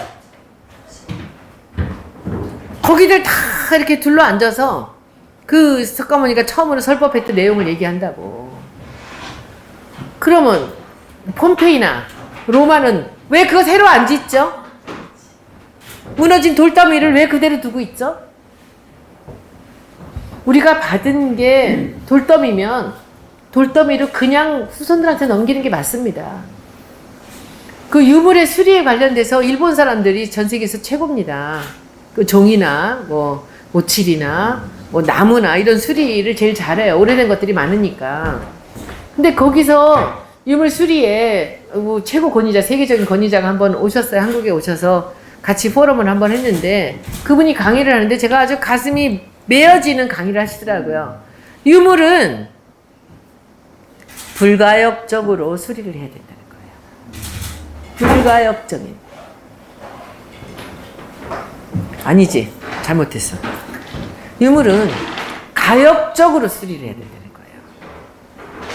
거기들 다 이렇게 둘러 앉아서 석가모니가 처음으로 설법했던 내용을 얘기한다고. 그러면 폼페이나 로마는 왜 그거 새로 안 짓죠? 무너진 돌더미를 왜 그대로 두고 있죠? 우리가 받은 게 돌더미면 돌더미로 그냥 후손들한테 넘기는 게 맞습니다. 유물의 수리에 관련돼서 일본 사람들이 전 세계에서 최고입니다. 종이나 모칠이나 나무나 이런 수리를 제일 잘해요. 오래된 것들이 많으니까. 근데 거기서 유물 수리에 최고 권위자, 세계적인 권위자가 한번 오셨어요. 한국에 오셔서 같이 포럼을 한번 했는데 그분이 강의를 하는데 제가 아주 가슴이 메어지는 강의를 하시더라고요. 유물은 불가역적으로 수리를 해야 된다는 거예요. 불가역적인. 아니지. 잘못했어. 유물은 가역적으로 수리를 해야 된다는 거예요.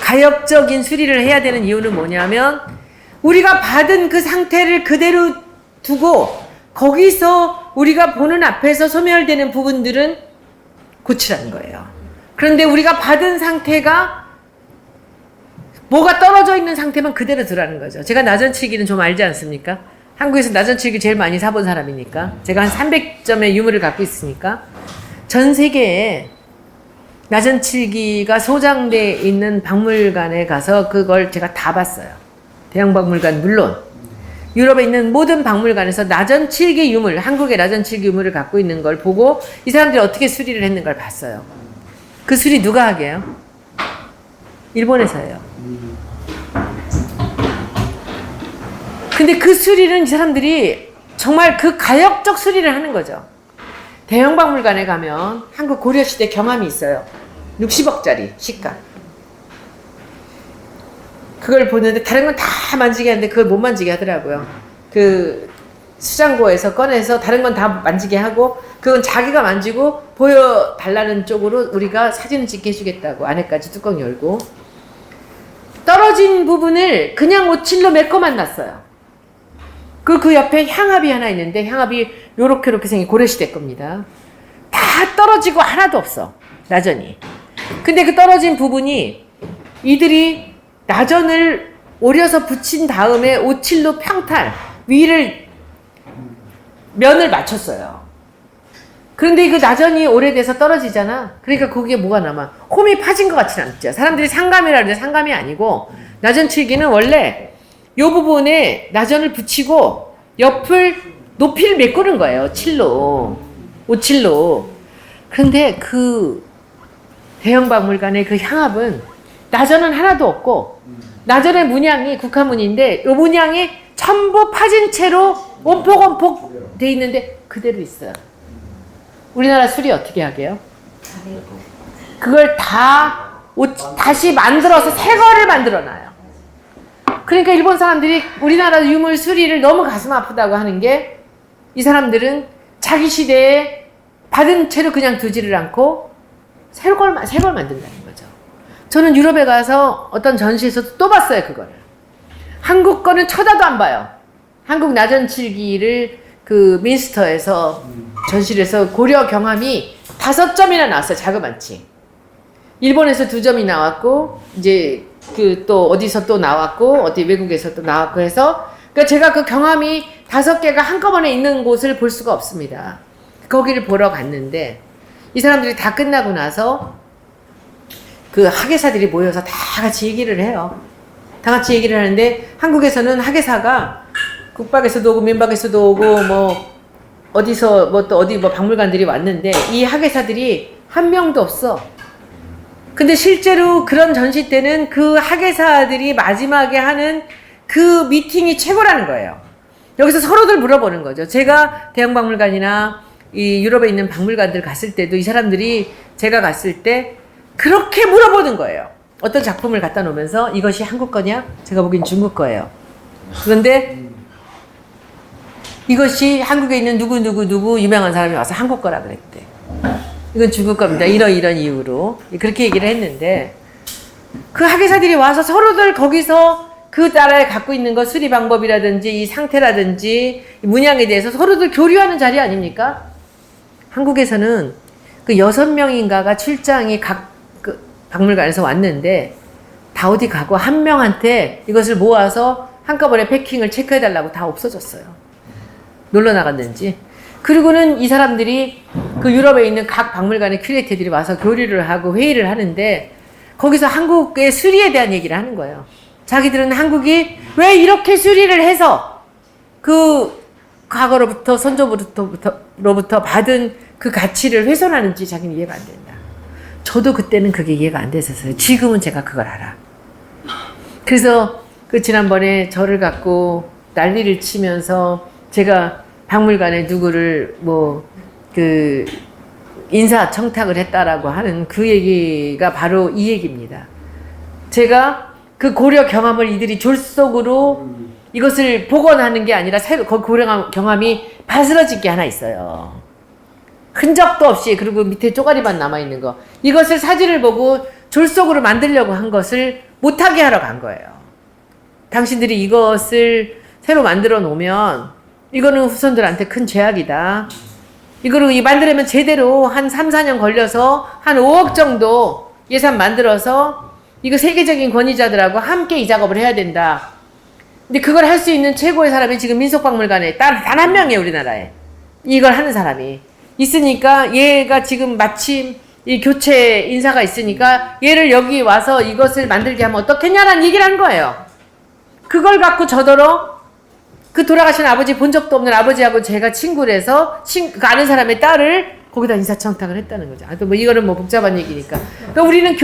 가역적인 수리를 해야 되는 이유는 뭐냐면 우리가 받은 그 상태를 그대로 두고 거기서 우리가 보는 앞에서 소멸되는 부분들은 고치라는 거예요. 그런데 우리가 받은 상태가 뭐가 떨어져 있는 상태만 그대로 두라는 거죠. 제가 나전칠기는 좀 알지 않습니까? 한국에서 나전칠기 제일 많이 사본 사람이니까 제가 한 300점의 유물을 갖고 있으니까 전 세계에 나전칠기가 소장되어 있는 박물관에 가서 그걸 제가 다 봤어요. 대형 박물관 물론 유럽에 있는 모든 박물관에서 나전칠기 유물, 한국의 나전칠기 유물을 갖고 있는 걸 보고 이 사람들이 어떻게 수리를 했는 걸 봤어요. 그 수리 누가 하게 해요? 일본에서 해요. 근데 그 수리는 이 사람들이 정말 그 가역적 수리를 하는 거죠. 대형 박물관에 가면 한국 고려시대 경함이 있어요. 60억짜리 시가. 그걸 보는데 다른 건 다 만지게 하는데 그걸 못 만지게 하더라고요. 그 수장고에서 꺼내서 다른 건 다 만지게 하고 그건 자기가 만지고 보여달라는 쪽으로 우리가 사진을 찍게 해주겠다고 안에까지 뚜껑 열고 떨어진 부분을 그냥 오칠로 메꿔만 놨어요. 그 옆에 향압이 하나 있는데 향압이 요렇게 생긴 고려시대 겁니다. 다 떨어지고 하나도 없어. 나전이. 근데 그 떨어진 부분이 이들이 나전을 오려서 붙인 다음에 오칠로 평탄 위를 면을 맞췄어요. 그런데 그 나전이 오래돼서 떨어지잖아. 그러니까 거기에 뭐가 남아? 홈이 파진 것 같지는 않죠. 사람들이 상감이라 그러는데 상감이 아니고 나전칠기는 원래 요 부분에 나전을 붙이고 옆을 높이를 메꾸는 거예요. 칠로. 오칠로. 그런데 그 대형 박물관의 그 향압은 나전은 하나도 없고 나전의 문양이 국화문인데 이 문양이 전부 파진 채로 원폭 돼 있는데 그대로 있어요. 우리나라 수리 어떻게 하게요? 그걸 다시 만들어서 새 거를 만들어 놔요. 그러니까 일본 사람들이 우리나라 유물 수리를 너무 가슴 아프다고 하는 게 이 사람들은 자기 시대에 받은 채로 그냥 두지를 않고 새 걸 만든다는 거죠. 저는 유럽에 가서 어떤 전시에서도 또 봤어요, 그거를. 한국 거는 쳐다도 안 봐요. 한국 나전칠기를 그 민스터에서 전시를 해서 고려 경함이 5점이나 나왔어요, 자그만치. 일본에서 2점이 나왔고, 이제 그 또 어디서 또 나왔고, 어디 외국에서 또 나왔고 해서, 그러니까 제가 그 경함이 5개가 한꺼번에 있는 곳을 볼 수가 없습니다. 거기를 보러 갔는데, 이 사람들이 다 끝나고 나서 그 학예사들이 모여서 다 같이 얘기를 해요. 다 같이 얘기를 하는데 한국에서는 학예사가 국박에서도 오고 민박에서도 오고 뭐 어디서 뭐 또 어디 뭐 박물관들이 왔는데 이 학예사들이 한 명도 없어. 근데 실제로 그런 전시 때는 그 학예사들이 마지막에 하는 그 미팅이 최고라는 거예요. 여기서 서로들 물어보는 거죠. 제가 대형 박물관이나 이 유럽에 있는 박물관들 갔을 때도 이 사람들이 제가 갔을 때 그렇게 물어보는 거예요. 어떤 작품을 갖다 놓으면서 이것이 한국 거냐? 제가 보기엔 중국 거예요. 그런데 이것이 한국에 있는 누구 유명한 사람이 와서 한국 거라 그랬대. 이건 중국 겁니다. 이런 이유로. 그렇게 얘기를 했는데 그 학예사들이 와서 서로들 거기서 그 나라에 갖고 있는 것 수리 방법이라든지 이 상태라든지 이 문양에 대해서 서로들 교류하는 자리 아닙니까? 한국에서는 그 6명인가가 출장이 각 그 박물관에서 왔는데 다 어디 가고 한 명한테 이것을 모아서 한꺼번에 패킹을 체크해달라고 다 없어졌어요. 놀러 나갔는지. 그리고는 이 사람들이 그 유럽에 있는 각 박물관의 큐레이터들이 와서 교류를 하고 회의를 하는데 거기서 한국의 수리에 대한 얘기를 하는 거예요. 자기들은 한국이 왜 이렇게 수리를 해서 그 과거로부터 선조로부터 받은 그 가치를 훼손하는지 자기는 이해가 안 된다. 저도 그때는 그게 이해가 안 됐었어요. 지금은 제가 그걸 알아. 그래서 그 지난번에 저를 갖고 난리를 치면서 제가 박물관에 누구를 인사 청탁을 했다라고 하는 그 얘기가 바로 이 얘기입니다. 제가 그 고려 경험을 이들이 졸속으로 이것을 복원하는 게 아니라 그 고려 경험이 바스러질 게 하나 있어요. 흔적도 없이, 그리고 밑에 쪼가리만 남아있는 거. 이것을 사진을 보고 졸속으로 만들려고 한 것을 못하게 하러 간 거예요. 당신들이 이것을 새로 만들어 놓으면 이거는 후손들한테 큰 죄악이다. 이거를 만들려면 제대로 한 3, 4년 걸려서 한 5억 정도 예산 만들어서 이거 세계적인 권위자들하고 함께 이 작업을 해야 된다. 근데 그걸 할 수 있는 최고의 사람이 지금 민속박물관에 단 한 명이에요, 우리나라에. 이걸 하는 사람이 있으니까 얘가 지금 마침 이 교체 인사가 있으니까 얘를 여기 와서 이것을 만들게 하면 어떻겠냐라는 얘기를 한 거예요. 그걸 갖고 저더러 그 돌아가신 아버지 본 적도 없는 아버지하고 제가 친구를 해서 그 아는 사람의 딸을 거기다 인사청탁을 했다는 거죠. 또 이거는 복잡한 얘기니까. 그러니까 우리는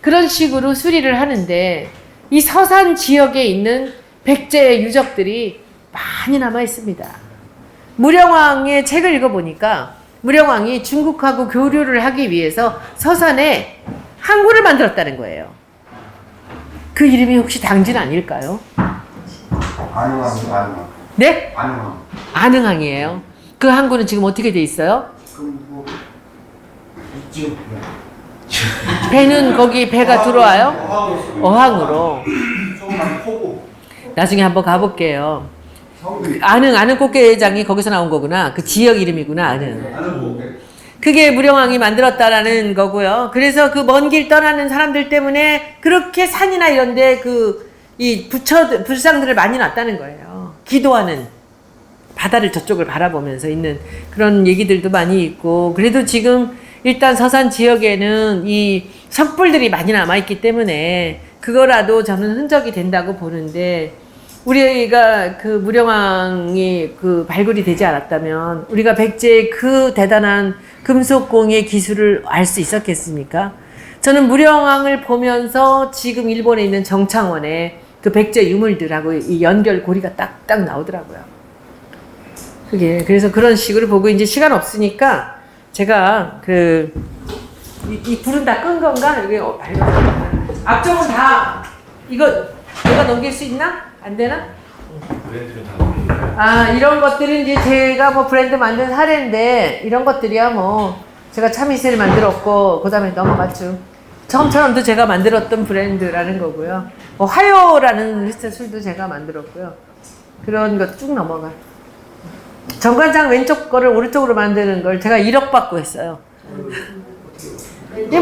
그런 식으로 수리를 하는데 이 서산 지역에 있는 백제의 유적들이 많이 남아 있습니다. 무령왕의 책을 읽어보니까 무령왕이 중국하고 교류를 하기 위해서 서산에 항구를 만들었다는 거예요. 그 이름이 혹시 당진 아닐까요? 안흥왕. 네? 안흥왕. 안흥항이에요. 그 항구는 지금 어떻게 돼 있어요? 그럼 있죠. 배는 거기 배가 들어와요? 어항으로. 조금만 포고. 나중에 한번 가볼게요. 안흥 꽃게장이 거기서 나온 거구나. 그 지역 이름이구나, 안흥. 그게 무령왕이 만들었다라는 거고요. 그래서 그 먼 길 떠나는 사람들 때문에 그렇게 산이나 이런데 이 불상들을 많이 놨다는 거예요. 기도하는, 바다를 저쪽을 바라보면서 있는 그런 얘기들도 많이 있고, 그래도 지금 일단 서산 지역에는 이 석불들이 많이 남아있기 때문에 그거라도 저는 흔적이 된다고 보는데, 우리가 그 무령왕이 발굴이 되지 않았다면 우리가 백제의 그 대단한 금속공예 기술을 알 수 있었겠습니까? 저는 무령왕을 보면서 지금 일본에 있는 정창원에 그 백제 유물들하고 이 연결고리가 딱딱 나오더라고요. 그래서 그런 식으로 보고, 이제 시간 없으니까 제가 이 불은 다 끈 건가? 이게 앞쪽은 다 이거 내가 넘길 수 있나? 안 되나? 이런 것들은 이제 제가 브랜드 만든 사례인데, 이런 것들이야 제가 참이슬 만들었고, 그 다음에 넘어갔죠. 처음처럼도 제가 만들었던 브랜드라는 거고요. 화요라는 술도 제가 만들었고요. 그런 것 쭉 넘어가. 정관장 왼쪽 거를 오른쪽으로 만드는 걸 제가 1억 받고 했어요. 이게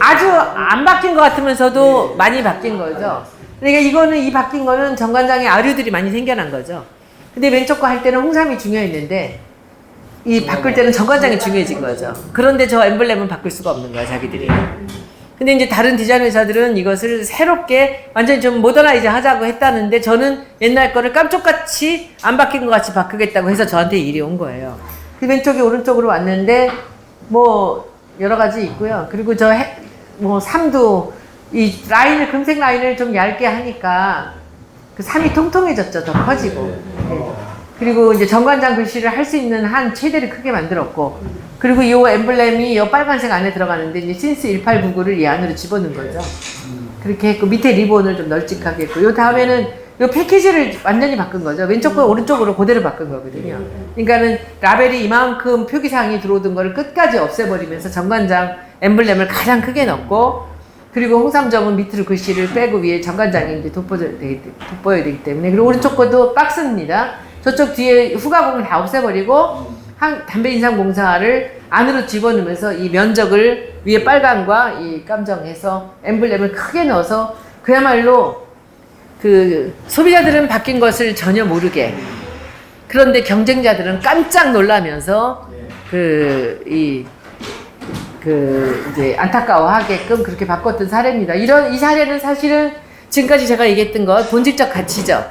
아주 안 바뀐 것 같으면서도 많이 바뀐 거죠. 그러니까 이 바뀐 거는 정관장에 아류들이 많이 생겨난 거죠. 근데 왼쪽 거 할 때는 홍삼이 중요했는데, 바꿀 때는 정관장이 중요해진 거죠. 그런데 저 엠블렘은 바꿀 수가 없는 거야, 자기들이. 근데 이제 다른 디자인 회사들은 이것을 새롭게 완전히 좀 모더나이즈 하자고 했다는데, 저는 옛날 거를 깜짝같이 안 바뀐 것 같이 바꾸겠다고 해서 저한테 일이 온 거예요. 그 왼쪽이 오른쪽으로 왔는데, 여러 가지 있고요. 그리고 삼도 이 금색 라인을 좀 얇게 하니까 그 삼이 통통해졌죠. 더 커지고. 네. 그리고 이제 정관장 글씨를 할 수 있는 한 최대를 크게 만들었고, 그리고 이 엠블렘이 이 빨간색 안에 들어가는데 이제 신스 1899를 이 안으로 집어넣은 거죠. 그렇게 했고, 밑에 리본을 좀 널찍하게 했고, 요 다음에는 요 패키지를 완전히 바꾼 거죠. 왼쪽 거 오른쪽으로 그대로 바꾼 거거든요. 그러니까는 라벨이 이만큼 표기사항이 들어오던 거를 끝까지 없애버리면서 정관장 엠블렘을 가장 크게 넣고, 그리고 홍삼점은 밑으로 글씨를 빼고 위에 정관장이 이제 돋보여야 되기 때문에, 그리고 오른쪽 것도 박스입니다. 저쪽 뒤에 후가공을 다 없애버리고 담배인상공사를 안으로 집어넣으면서 이 면적을 위에 빨간과 이 깜정해서 엠블렘을 크게 넣어서, 그야말로 소비자들은 바뀐 것을 전혀 모르게, 그런데 경쟁자들은 깜짝 놀라면서 이제 안타까워하게끔 그렇게 바꿨던 사례입니다. 이 사례는 사실은 지금까지 제가 얘기했던 것, 본질적 가치죠.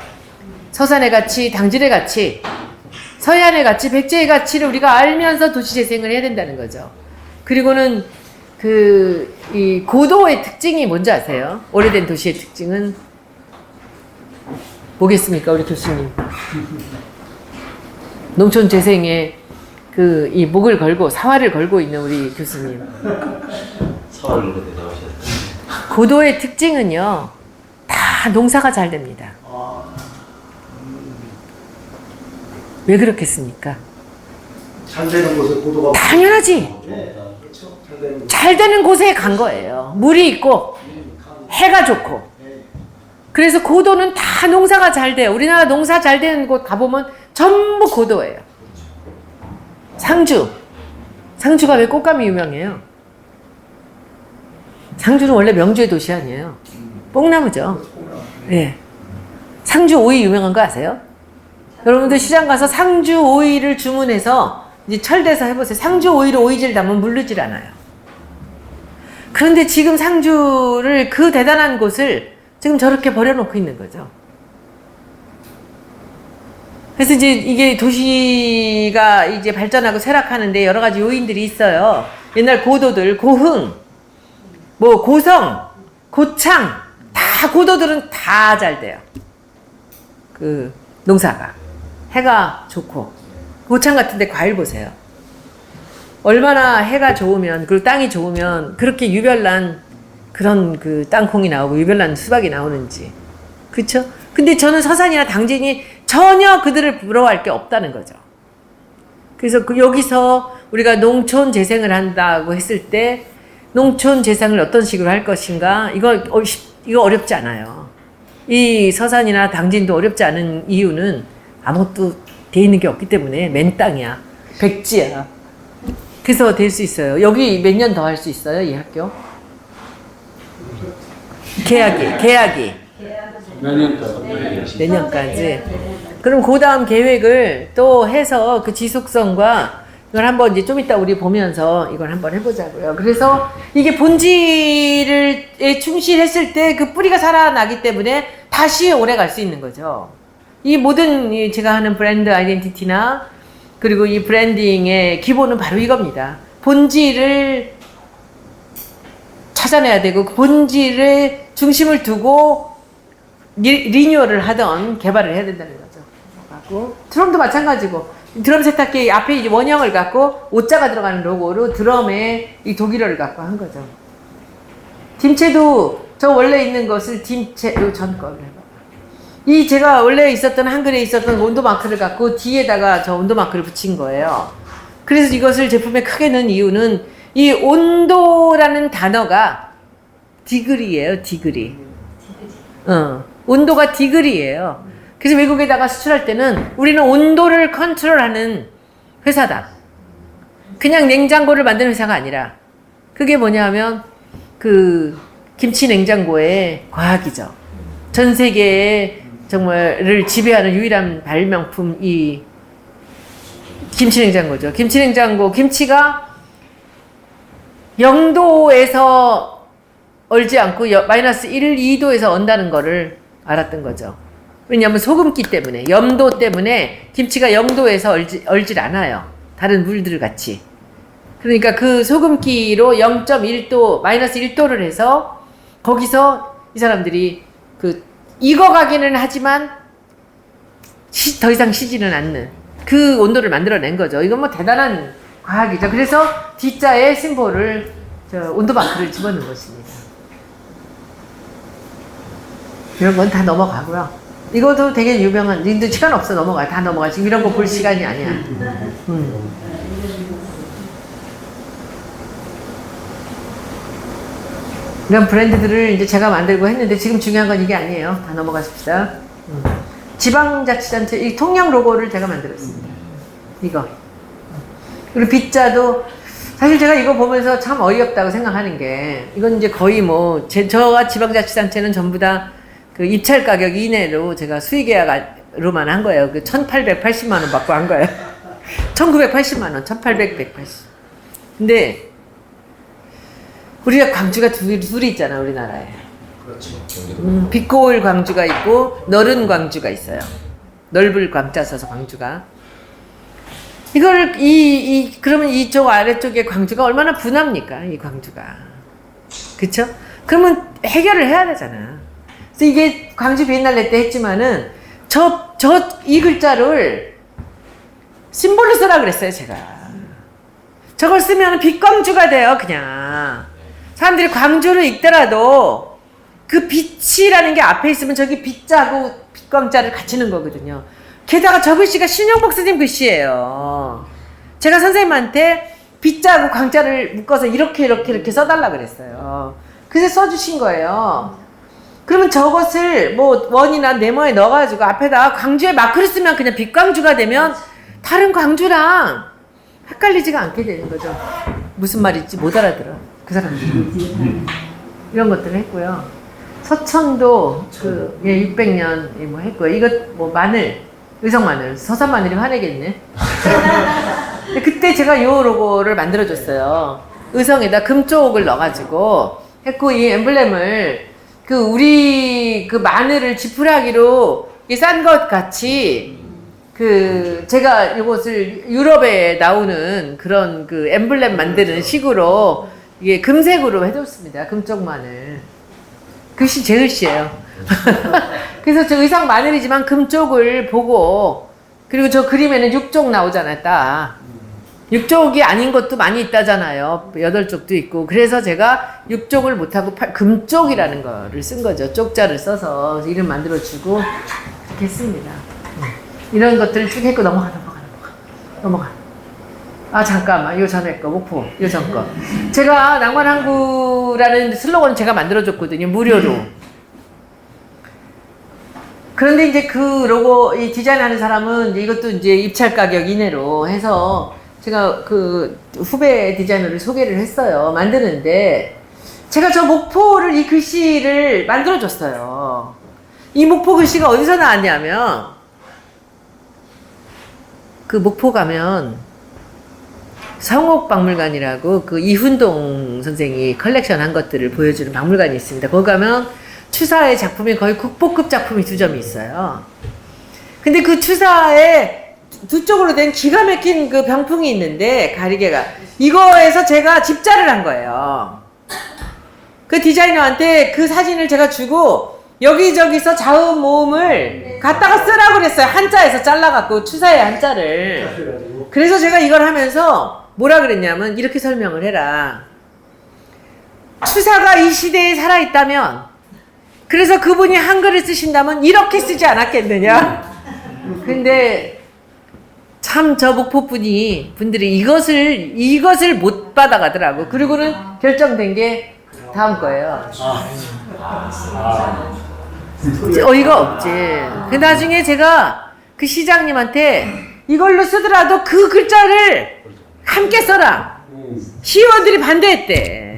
서산의 가치, 당진의 가치, 서해안의 가치, 백제의 가치를 우리가 알면서 도시재생을 해야 된다는 거죠. 그리고는 이 고도의 특징이 뭔지 아세요? 오래된 도시의 특징은 뭐겠습니까, 우리 교수님? 농촌 재생에 그 이 목을 걸고 사활을 걸고 있는 우리 교수님. 사활로 대답하셨다. 고도의 특징은요, 다 농사가 잘 됩니다. 왜 그렇겠습니까? 잘 되는 곳에 고도가 당연하지. 네, 그렇죠. 잘 되는 곳. 잘 되는 곳에 간 거예요. 물이 있고 해가 좋고. 그래서 고도는 다 농사가 잘 돼요. 우리나라 농사 잘 되는 곳 가보면 전부 고도예요. 상주가 왜 꽃감이 유명해요? 상주는 원래 명주의 도시 아니에요. 뽕나무죠. 예. 상주 오이 유명한 거 아세요? 여러분들 시장 가서 상주 오이를 주문해서 이제 철대서 해보세요. 상주 오이를 오이질 담으면 물르질 않아요. 그런데 지금 상주를 그 대단한 곳을 지금 저렇게 버려놓고 있는 거죠. 그래서 이제 이게 도시가 이제 발전하고 쇠락하는데 여러 가지 요인들이 있어요. 옛날 고도들, 고흥, 뭐 고성, 고창, 다 고도들은 다 잘 돼요. 그 농사가. 해가 좋고. 고창 같은데 과일 보세요. 얼마나 해가 좋으면, 그리고 땅이 좋으면 그렇게 유별난 그런 그 땅콩이 나오고 유별난 수박이 나오는지. 그쵸? 근데 저는 서산이나 당진이 전혀 그들을 부러워할 게 없다는 거죠. 그래서 여기서 우리가 농촌 재생을 한다고 했을 때 농촌 재생을 어떤 식으로 할 것인가? 이거 어렵지 않아요. 이 서산이나 당진도 어렵지 않은 이유는 아무것도 돼 있는 게 없기 때문에 맨 땅이야. 백지야. 그래서 될 수 있어요. 여기 몇 년 더 할 수 있어요, 이 학교? 계약이. 내년까지. 그럼 그 다음 계획을 또 해서 그 지속성과 이걸 한번 이제 좀 이따 우리 보면서 이걸 한번 해보자고요. 그래서 이게 본질에 충실했을 때 그 뿌리가 살아나기 때문에 다시 오래 갈 수 있는 거죠. 이 모든 제가 하는 브랜드 아이덴티티나 그리고 이 브랜딩의 기본은 바로 이겁니다. 본질을 찾아내야 되고 그 본질에 중심을 두고 리뉴얼을 하던 개발을 해야 된다는 거죠. 드럼도 마찬가지고 드럼 세탁기 앞에 이제 원형을 갖고 오자가 들어가는 로고로 드럼에 이 독일어를 갖고 한 거죠. 딤체도 저 원래 있는 것을 딤체 전 거를 해봐. 이 제가 원래 있었던 한글에 있었던 온도 마크를 갖고 뒤에다가 저 온도 마크를 붙인 거예요. 그래서 이것을 제품에 크게 넣은 이유는 이 온도라는 단어가 디그리예요, 디그리. 온도가 디그리예요. 그래서 외국에다가 수출할 때는 우리는 온도를 컨트롤하는 회사다. 그냥 냉장고를 만드는 회사가 아니라 그게 뭐냐면 그 김치 냉장고의 과학이죠. 전 세계에 정말을 지배하는 유일한 발명품 이 김치 냉장고죠. 김치 냉장고, 김치가 0도에서 얼지 않고 마이너스 1, 2도에서 언다는 거를 알았던 거죠. 왜냐하면 소금기 때문에, 염도 때문에 김치가 0도에서 얼질 않아요. 다른 물들 같이. 그러니까 그 소금기로 0.1도, 마이너스 1도를 해서 거기서 이 사람들이 그 익어가기는 하지만 더 이상 쉬지는 않는 그 온도를 만들어낸 거죠. 이건 뭐 대단한 과학이죠. 그래서 D자에 심볼을 온도 마크를 집어넣은 것입니다. 이런 건 다 넘어가고요. 이것도 되게 유명한, 니들 시간 없어 넘어가. 다 넘어가. 지금 이런 거 볼 시간이 아니야. 이런 브랜드들을 이제 제가 만들고 했는데 지금 중요한 건 이게 아니에요. 다 넘어가십시다. 지방자치단체 이 통영 로고를 제가 만들었습니다. 이거. 그리고 빗자도 사실 제가 이거 보면서 참 어이없다고 생각하는 게 이건 이제 거의 뭐 저가 지방자치단체는 전부 다 그 입찰 가격 이내로 제가 수의계약으로만 한 거예요. 그 1,880만 원 받고 한 거예요. 1,980만 원, 1,880. 근데 우리가 광주가 둘이 있잖아, 우리나라에. 그렇죠. 빛고울 광주가 있고 너른 광주가 있어요. 넓을 광자 써서 광주가. 이걸 그러면 이쪽 아래쪽에 광주가 얼마나 분합니까? 이 광주가. 그쵸? 그러면 해결을 해야 되잖아. 그래서 이게 광주 비엔날레 때 했지만은 이 글자를 심볼로 쓰라 그랬어요, 제가. 저걸 쓰면 빛광주가 돼요, 그냥. 사람들이 광주를 읽더라도 그 빛이라는 게 앞에 있으면 저기 빛자고 빛광자를 갖추는 거거든요. 게다가 저 글씨가 신용복 스님 글씨예요. 제가 선생님한테 빛자고 광자를 묶어서 이렇게 써달라 그랬어요. 그래서 써주신 거예요. 그러면 저것을 뭐 원이나 네모에 넣어가지고 앞에다 광주에 마크를 쓰면 그냥 빛광주가 되면 다른 광주랑 헷갈리지가 않게 되는 거죠. 무슨 말인지 못 알아들어, 그 사람들이. 이런 것들을 했고요. 서천도 600년 뭐 했고요. 이거 뭐 마늘, 의성마늘, 서산마늘이 화내겠네. 그때 제가 요 로고를 만들어줬어요. 의성에다 금쪽을 넣어가지고 했고, 이 엠블렘을 우리 마늘을 지푸라기로 싼 것 같이 제가 이것을 유럽에 나오는 그런 엠블렘 만드는 식으로 이게 금색으로 해줬습니다. 금쪽 마늘. 글씨 제 글씨예요. 그래서 저 의상 마늘이지만 금쪽을 보고, 그리고 저 그림에는 6쪽 나오잖아요, 딱. 6쪽이 아닌 것도 많이 있다잖아요. 8쪽도 있고. 그래서 제가 6쪽을 못하고 금쪽이라는 거를 쓴 거죠. 쪽자를 써서 이름 만들어주고 그렇게 했습니다. 이런 것들을 쭉 했고 넘어가. 아, 잠깐만. 요 전에 거, 목포. 요 전 거. 제가 낭만항구라는 슬로건을 제가 만들어줬거든요. 무료로. 그런데 이제 그 로고, 이 디자인하는 사람은 이것도 이제 입찰 가격 이내로 해서 제가 후배 디자이너를 소개를 했어요. 만드는데 제가 저 목포를, 이 글씨를 만들어줬어요. 이 목포 글씨가 어디서 나왔냐면 목포 가면 성옥박물관이라고 이훈동 선생이 컬렉션 한 것들을 보여주는 박물관이 있습니다. 거기 가면 추사의 작품이 거의 국보급 작품이 2점이 있어요. 근데 그 추사에 두 쪽으로 된 기가 막힌 병풍이 있는데, 가리개가. 이거에서 제가 집자를 한 거예요. 그 디자이너한테 그 사진을 제가 주고 여기저기서 자음 모음을 갖다가 쓰라고 그랬어요. 한자에서 잘라갖고, 추사의 한자를. 그래서 제가 이걸 하면서 뭐라 그랬냐면 이렇게 설명을 해라. 추사가 이 시대에 살아있다면, 그래서 그분이 한글을 쓰신다면 이렇게 쓰지 않았겠느냐. 근데 참 저 목포 분들이 이것을 못 받아가더라고. 그리고는 결정된 게 다음 거예요. 어이가 없지. 그 나중에 제가 그 시장님한테 이걸로 쓰더라도 그 글자를 함께 써라. 시의원들이 반대했대.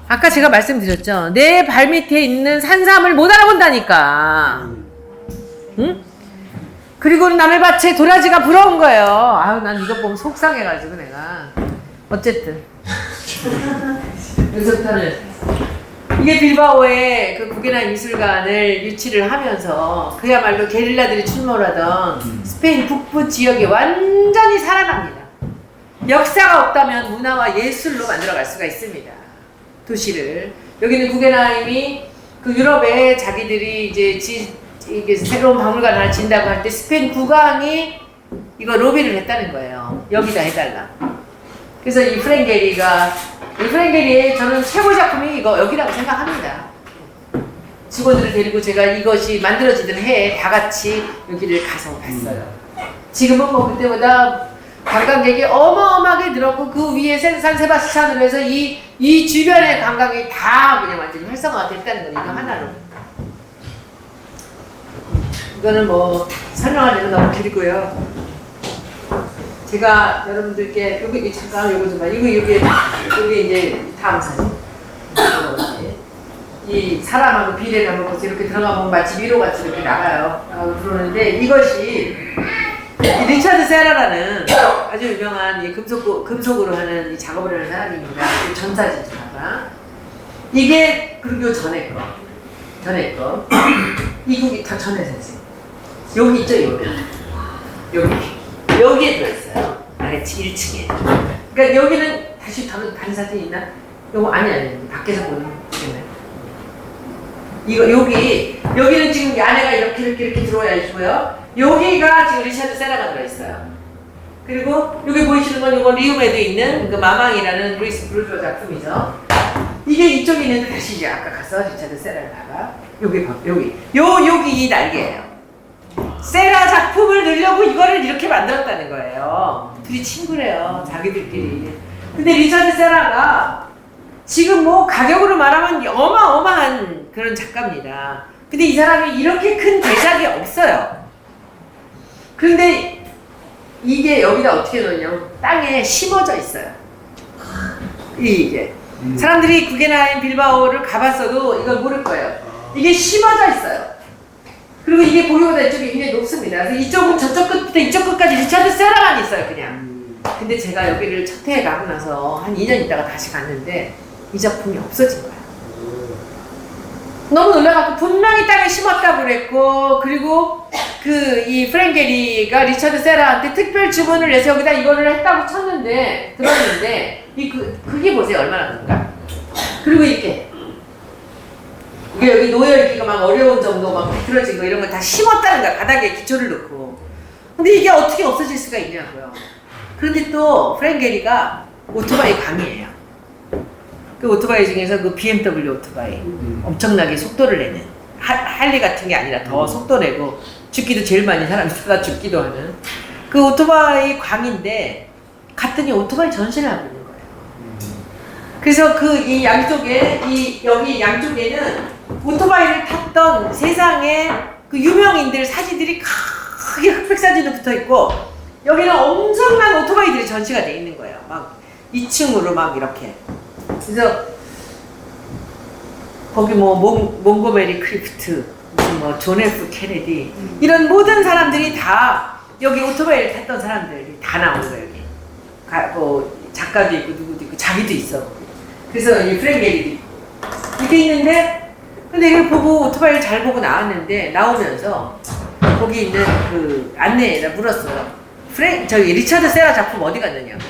아까 제가 말씀드렸죠. 내 발밑에 있는 산삼을 못 알아본다니까. 응? 그리고 남의 밭에 도라지가 부러운 거예요. 아유, 난 이거 보면 속상해가지고 내가. 어쨌든. 여기서부터는 이게 빌바오의 구게나임 미술관을 유치를 하면서 그야말로 게릴라들이 출몰하던 스페인 북부 지역이 완전히 살아납니다. 역사가 없다면 문화와 예술로 만들어갈 수가 있습니다. 도시를. 여기는 구게나임이 유럽에 자기들이 이게 새로운 박물관을 하나 진다고 할 때 스페인 국왕이 이거 로비를 했다는 거예요. 여기다 해달라. 그래서 이 프랭게리의 저는 최고 작품이 여기라고 생각합니다. 직원들을 데리고 제가 이것이 만들어지던 해에 다 같이 여기를 가서 봤어요. 지금은 뭐 그때보다 관광객이 어마어마하게 늘었고, 그 위에 산세바스찬으로 해서 이 주변의 관광객이 다 그냥 완전히 활성화가 됐다는 거예요. 이거 하나로. 이거는 뭐 설명하려면 너무 길고요. 제가 여러분들께 여기 잠깐 요거 좀 봐. 여기 이제 다음 사진. 이 사람하고 비례를 한번 보세요. 이렇게 들어가 보면 마치 미로같이 이렇게 나가요. 들어오는데 이것이 리차드 세라라는 아주 유명한 이 금속으로 하는 이 작업을 하는 사람입니다. 전사진주가. 이게 그리고 전에 거. 이국이 다 전에 사진. 여기 있죠, 여기에 들어있어요. 아래층 1층에. 그러니까 여기는 다시 다른 사진 있나? 요거 아니 밖에서 보는 거잖아요. 여기는 지금 안에가 이렇게 들어와 있고요. 여기가 지금 리차드 세라가 들어있어요. 그리고 여기 보이시는 건 이건 리움에도 있는 그 마망이라는 루이스 브루조 작품이죠. 이게 이쪽에 있는데 다시 이제 아까 가서 리차드 세라를 봐봐. 여기 이 날개예요. 세라 작품을 넣으려고 이거를 이렇게 만들었다는 거예요. 둘이 친구래요. 자기들끼리. 근데 리차드 세라가 지금 뭐 가격으로 말하면 어마어마한 그런 작가입니다. 근데 이 사람이 이렇게 큰 대작이 없어요. 그런데 이게 여기다 어떻게 넣냐면 땅에 심어져 있어요. 이게 사람들이 구겐하임 빌바오를 가봤어도 이걸 모를 거예요. 이게 심어져 있어요. 그리고 이게 보기보다 이쪽이 굉장히 높습니다. 그래서 이쪽은 저쪽 끝부터 이쪽 끝까지 리차드 세라만 있어요, 그냥. 근데 제가 여기를 첫 해에 가고 나서 한 2년 있다가 다시 갔는데 이 작품이 없어진 거예요. 너무 놀라갖고 분명히 땅에 심었다고 그랬고, 그리고 이 프랭게리가 리차드 세라한테 특별 주문을 내서 여기다 이거를 했다고 들었는데 그게 보세요, 얼마나 큰가. 그리고 이게 여기 놓여있기가 막 어려운 정도 막 비틀어지고 이런 걸 다 심었다는 거야, 바닥에 기초를 넣고. 근데 이게 어떻게 없어질 수가 있냐고요. 그런데 또 프랭게리가 오토바이 강이에요. 그 오토바이 중에서 그 BMW 오토바이 엄청나게 속도를 내는 할리 같은 게 아니라 더 속도 내고 죽기도 제일 많이 사람이 타다 죽기도 하는 그 오토바이 광인데 갔더니 오토바이 전시를 하고 있는 거예요. 그래서 이 양쪽에 여기 양쪽에는 오토바이를 탔던 세상의 그 유명인들 사진들이 크게 흑백 사진으로 붙어 있고 여기는 엄청난 오토바이들이 전시가 돼 있는 거예요. 막 2층으로 막 이렇게. 그래서 거기 뭐 몽고메리 크리프트, 무슨 뭐 존 F 케네디 이런 모든 사람들이 다 여기 오토바이를 탔던 사람들이 다 나오는 거예요. 여기 뭐 작가도 있고 누구도 있고 자기도 있어. 그래서 이 프랭게리도 있고 이렇게 있는데, 근데 이걸 보고 오토바이를 잘 보고 나왔는데 나오면서 거기 있는 그 안내에다 물었어요. 저기 리차드 세라 작품 어디 갔느냐고.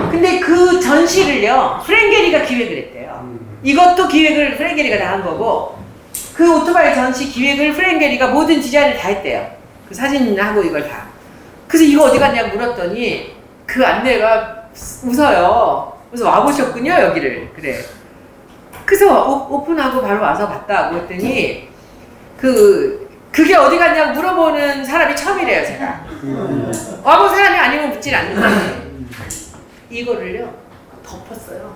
근데 그 전시를요 프랭게리가 기획을 했대요. 이것도 기획을 프랭게리가 다 한 거고, 그 오토바이 전시 기획을 프랭게리가 모든 디자인을 다 했대요. 그 사진하고 이걸 다. 그래서 이거 어디 갔냐고 물었더니 그 안내가 웃어요. 그래서 와보셨군요 여기를. 그래. 그래서 오픈하고 바로 와서 봤다고 했더니 그게 어디 갔냐고 물어보는 사람이 처음이래요, 제가. 와본 사람이 아니면 묻질 않는 거예요. 이거를요 덮었어요.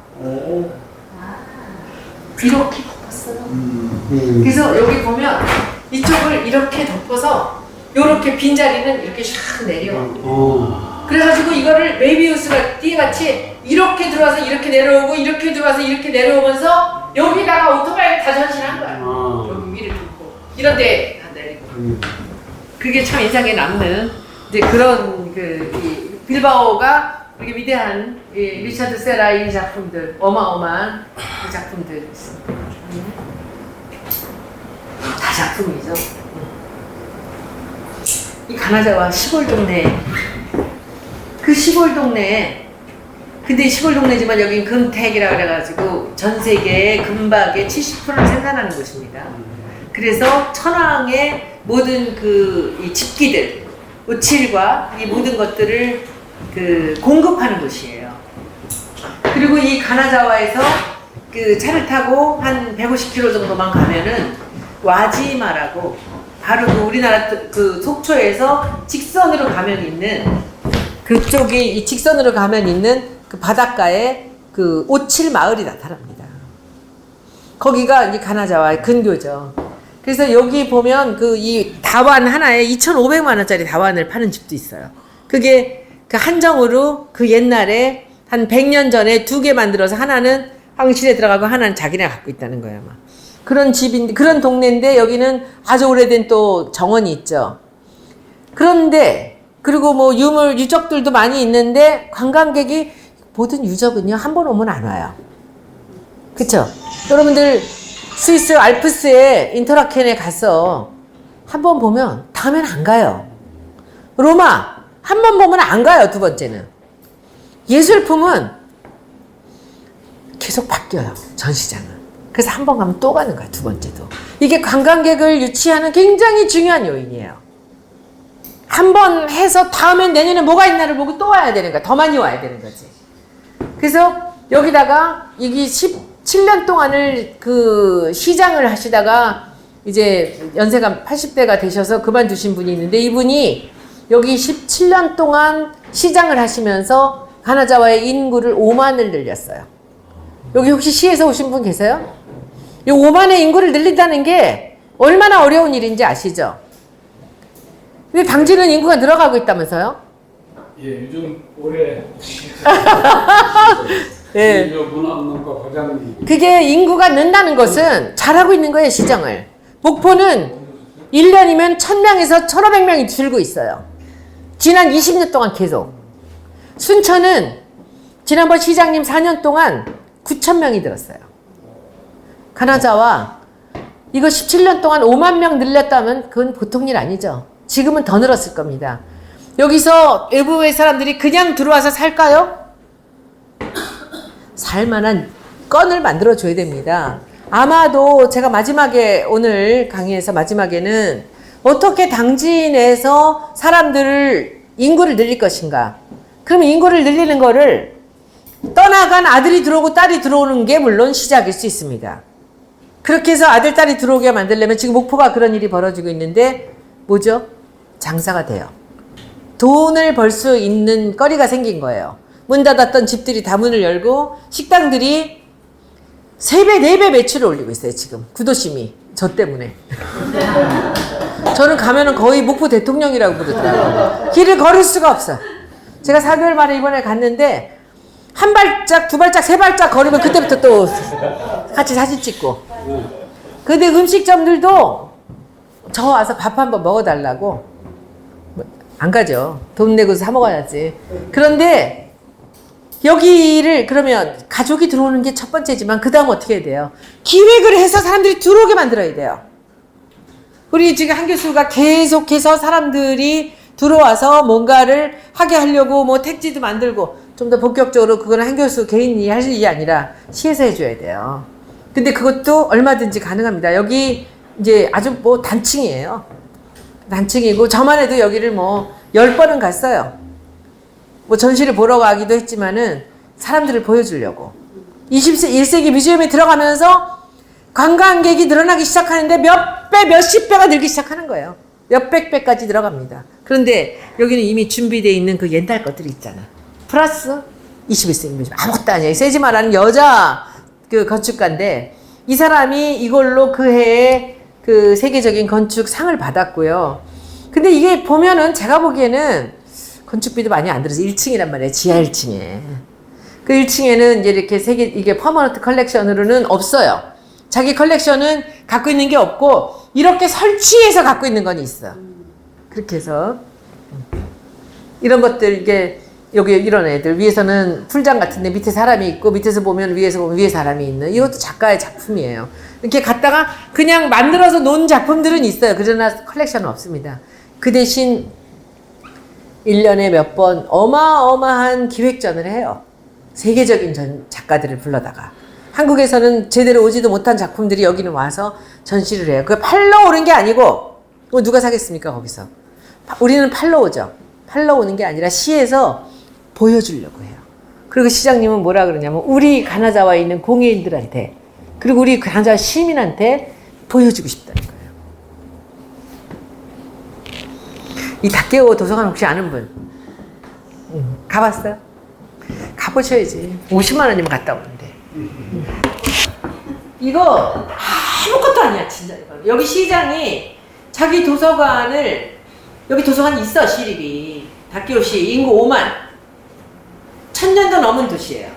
이렇게 덮었어요. 그래서 여기 보면 이쪽을 이렇게 덮어서 이렇게 빈자리는 이렇게 샥 내려. 그래가지고 이거를 메비우스가 띠같이 이렇게 들어와서 이렇게 내려오고 이렇게 들어와서 이렇게 내려오면서 여기다가 오토바이를 다 전시한 거야. 여기 위를 덮고 이런데 다 내리고. 그게 참 인상에 남는 이제 그런 이 빌바오가 우리 위대한 리차드 세라 이 작품들, 어마어마한 그 작품들 있습니다. 다 작품이죠. 이 가나자와 시골 동네, 그 시골 동네에, 근데 시골 동네지만 여긴 금택이라 그래가지고 전 세계의 금박의 70%를 생산하는 곳입니다. 그래서 천황의 모든 이 집기들, 우칠과 이 모든 것들을 공급하는 곳이에요. 그리고 이 가나자와에서 차를 타고 한 150km 정도만 가면은 와지마라고 바로 우리나라 속초에서 직선으로 가면 있는 그쪽이 이 직선으로 가면 있는 그 바닷가에 오칠 마을이 나타납니다. 거기가 이 가나자와의 근교죠. 그래서 여기 보면 이 다완 하나에 2,500만 원짜리 다완을 파는 집도 있어요. 그게 한정으로 옛날에 한 100년 전에 2개 만들어서 하나는 황실에 들어가고 하나는 자기네가 갖고 있다는 거예요. 막. 그런 집인데, 그런 동네인데 여기는 아주 오래된 또 정원이 있죠. 그런데, 그리고 뭐 유적들도 많이 있는데 관광객이 모든 유적은요, 한 번 오면 안 와요. 그쵸? 여러분들 스위스 알프스에 인터라켄에 가서 한 번 보면 다음엔 안 가요. 로마 한 번 보면 안 가요, 두 번째는. 예술품은 계속 바뀌어요, 전시장은. 그래서 한 번 가면 또 가는 거야, 두 번째도. 이게 관광객을 유치하는 굉장히 중요한 요인이에요. 한 번 해서 다음엔 내년에 뭐가 있나를 보고 또 와야 되는 거야. 더 많이 와야 되는 거지. 그래서 여기다가 이게 17년 동안을 그 시장을 하시다가 이제 연세가 80대가 되셔서 그만두신 분이 있는데, 이분이 여기 17년 동안 시장을 하시면서 가나자와의 인구를 5만을 늘렸어요. 여기 혹시 시에서 오신 분 계세요? 이 5만의 인구를 늘린다는 게 얼마나 어려운 일인지 아시죠? 근데 당진은 인구가 늘어가고 있다면서요? 예, 요즘 올해 예. 문화문과 과장님 그게 인구가 는다는 것은 잘하고 있는 거예요, 시장을. 목포는 1년이면 1000명에서 1500명이 줄고 있어요. 지난 20년 동안 계속. 순천은 지난번 시장님 4년 동안 9000명이 들었어요. 가나자와 이거 17년 동안 5만 명 늘렸다면 그건 보통 일 아니죠. 지금은 더 늘었을 겁니다. 여기서 외부의 사람들이 그냥 들어와서 살까요? 살만한 건을 만들어줘야 됩니다. 아마도 제가 마지막에 오늘 강의에서 마지막에는 어떻게 당진에서 사람들을 인구를 늘릴 것인가. 그럼 인구를 늘리는 거를 떠나간 아들이 들어오고 딸이 들어오는 게 물론 시작일 수 있습니다. 그렇게 해서 아들, 딸이 들어오게 만들려면 지금 목포가 그런 일이 벌어지고 있는데 뭐죠? 장사가 돼요. 돈을 벌 수 있는 거리가 생긴 거예요. 문 닫았던 집들이 다 문을 열고 식당들이 3배, 4배 매출을 올리고 있어요, 지금. 구도심이. 저 때문에. 저는 가면은 거의 목포 대통령이라고 부르더라고요. 길을 걸을 수가 없어. 제가 4개월 만에 이번에 갔는데 한 발짝, 두 발짝, 세 발짝 걸으면 그때부터 또 같이 사진 찍고. 근데 음식점들도 저 와서 밥 한번 먹어달라고. 안 가죠. 돈 내고 사 먹어야지. 그런데 여기를 그러면 가족이 들어오는 게 첫 번째지만 그 다음 어떻게 해야 돼요? 기획을 해서 사람들이 들어오게 만들어야 돼요. 우리 지금 한 교수가 계속해서 사람들이 들어와서 뭔가를 하게 하려고 뭐 택지도 만들고 좀 더 본격적으로 그건 한 교수 개인이 할 일이 아니라 시에서 해줘야 돼요. 근데 그것도 얼마든지 가능합니다. 여기 이제 아주 뭐 단층이에요. 단층이고 저만 해도 여기를 뭐 10번은 갔어요. 뭐 전시를 보러 가기도 했지만은 사람들을 보여주려고. 21세기 뮤지엄에 들어가면서 관광객이 늘어나기 시작하는데 몇 배, 몇십 배가 늘기 시작하는 거예요. 몇백 배까지 들어갑니다. 그런데 여기는 이미 준비되어 있는 그 옛날 것들이 있잖아. 플러스 21세기 뮤지엄. 아무것도 아니에요. 세지마라는 여자 그 건축가인데 이 사람이 이걸로 그 해에 그 세계적인 건축 상을 받았고요. 근데 이게 보면은 제가 보기에는 건축비도 많이 안 들어서 1층이란 말이에요. 지하 1층에. 그 1층에는 이제 이렇게 이게 퍼머넌트 컬렉션으로는 없어요. 자기 컬렉션은 갖고 있는 게 없고 이렇게 설치해서 갖고 있는 건 있어. 그렇게 해서 이런 것들 이게 여기 이런 애들 위에서는 풀장 같은데 밑에 사람이 있고 밑에서 보면 위에서 보면 위에 사람이 있는 이것도 작가의 작품이에요. 이렇게 갖다가 그냥 만들어서 놓은 작품들은 있어요. 그러나 컬렉션은 없습니다. 그 대신 1년에 몇 번 어마어마한 기획전을 해요. 세계적인 작가들을 불러다가. 한국에서는 제대로 오지도 못한 작품들이 여기는 와서 전시를 해요. 그거 팔러 오는 게 아니고, 누가 사겠습니까, 거기서? 우리는 팔러 오죠. 팔러 오는 게 아니라 시에서 보여주려고 해요. 그리고 시장님은 뭐라 그러냐면, 우리 가나자와 있는 공예인들한테, 그리고 우리 가나자 시민한테 보여주고 싶다는 거예요. 이 다케오 도서관 혹시 아는 분? 가봤어요? 가보셔야지. 50만 원이면 갔다 오는데. 이거 아무것도 아니야, 진짜. 여기 시장이 자기 도서관을, 여기 도서관이 있어, 시립이. 다케오시 인구 5만. 1000년도 넘은 도시예요.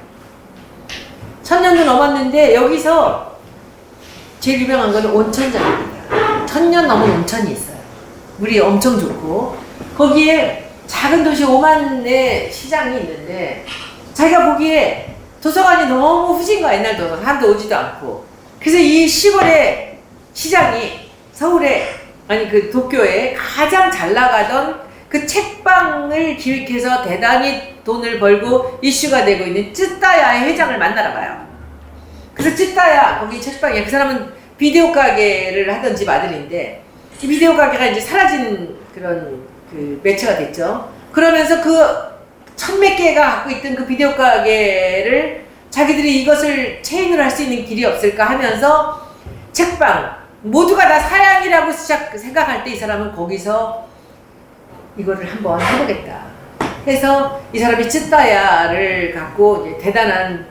1000년도 넘었는데 여기서 제일 유명한 거는 온천장입니다. 1000년 넘은 온천이 있어요. 물이 엄청 좋고 거기에 작은 도시 5만의 시장이 있는데 자기가 보기에 도서관이 너무 후진 거야. 옛날 도서관 사람도 오지도 않고. 그래서 이 시골의 시장이 서울에 아니 그 도쿄에 가장 잘 나가던 그 책방을 기획해서 대단히 돈을 벌고 이슈가 되고 있는 쯔따야의 회장을 만나러 가요. 그래서 찌따야 거기 책방이야. 그 사람은 비디오 가게를 하던 집 아들인데 이 비디오 가게가 이제 사라진 그런 그 매체가 됐죠. 그러면서 그 천몇 개가 갖고 있던 그 비디오 가게를 자기들이 이것을 체인으로 할 수 있는 길이 없을까 하면서 책방 모두가 다 사양이라고 생각할 때 이 사람은 거기서 이거를 한번 해보겠다 해서 이 사람이 찌따야를 갖고 이제 대단한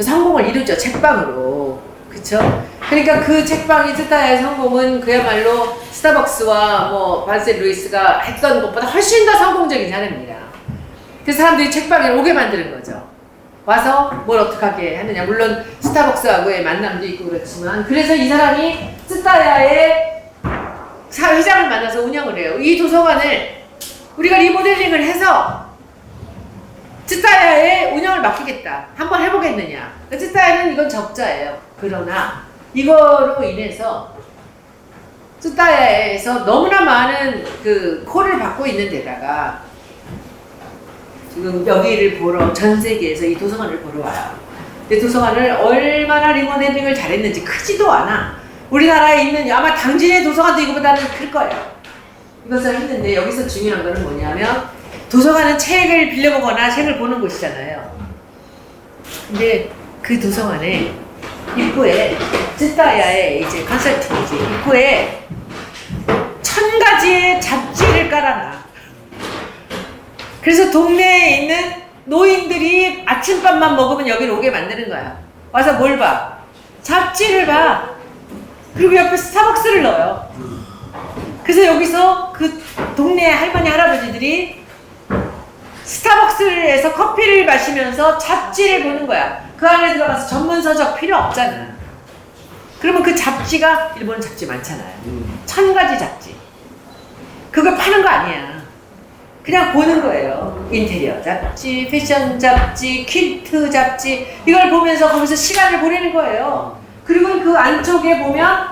성공을 이루죠. 책방으로. 그쵸? 그러니까 그 책방이 찌따야의 성공은 그야말로 스타벅스와 뭐 발세 루이스가 했던 것보다 훨씬 더 성공적인 사람입니다. 그래서 사람들이 책방에 오게 만드는 거죠. 와서 뭘 어떻게 하느냐. 물론 스타벅스하고의 만남도 있고 그렇지만 그래서 이 사람이 찌따야의 회장을 만나서 운영을 해요. 이 도서관을 우리가 리모델링을 해서 찌따야의 운영을 맡기겠다. 한번 해보겠느냐. 찌따야는 이건 적자예요. 그러나 이거로 인해서 찌따야에서 너무나 많은 그 콜을 받고 있는 데다가 지금 여기를 보러 전 세계에서 이 도서관을 보러 와요. 이 도서관을 얼마나 리모델링을 잘했는지 크지도 않아. 우리나라에 있는 아마 당진의 도서관도 이거보다는 클 거예요. 이것을 했는데 여기서 중요한 거는 뭐냐면 도서관은 책을 빌려보거나 책을 보는 곳이잖아요. 근데 그 도서관에 입구에 찌따야의 이제 컨셉팅이지 입구에 1000가지의 잡지를 깔아놔. 그래서 동네에 있는 노인들이 아침밥만 먹으면 여기로 오게 만드는 거야. 와서 뭘 봐? 잡지를 봐. 그리고 옆에 스타벅스를 넣어요. 그래서 여기서 그 동네 할머니 할아버지들이 스타벅스에서 커피를 마시면서 잡지를 보는 거야. 그 안에 들어가서 전문 서적 필요 없잖아. 그러면 그 잡지가 일본 잡지 많잖아요. 1000가지 잡지. 그걸 파는 거 아니야. 그냥 보는 거예요. 인테리어 잡지, 패션 잡지, 퀼트 잡지 이걸 보면서 거기서 시간을 보내는 거예요. 그리고 그 안쪽에 보면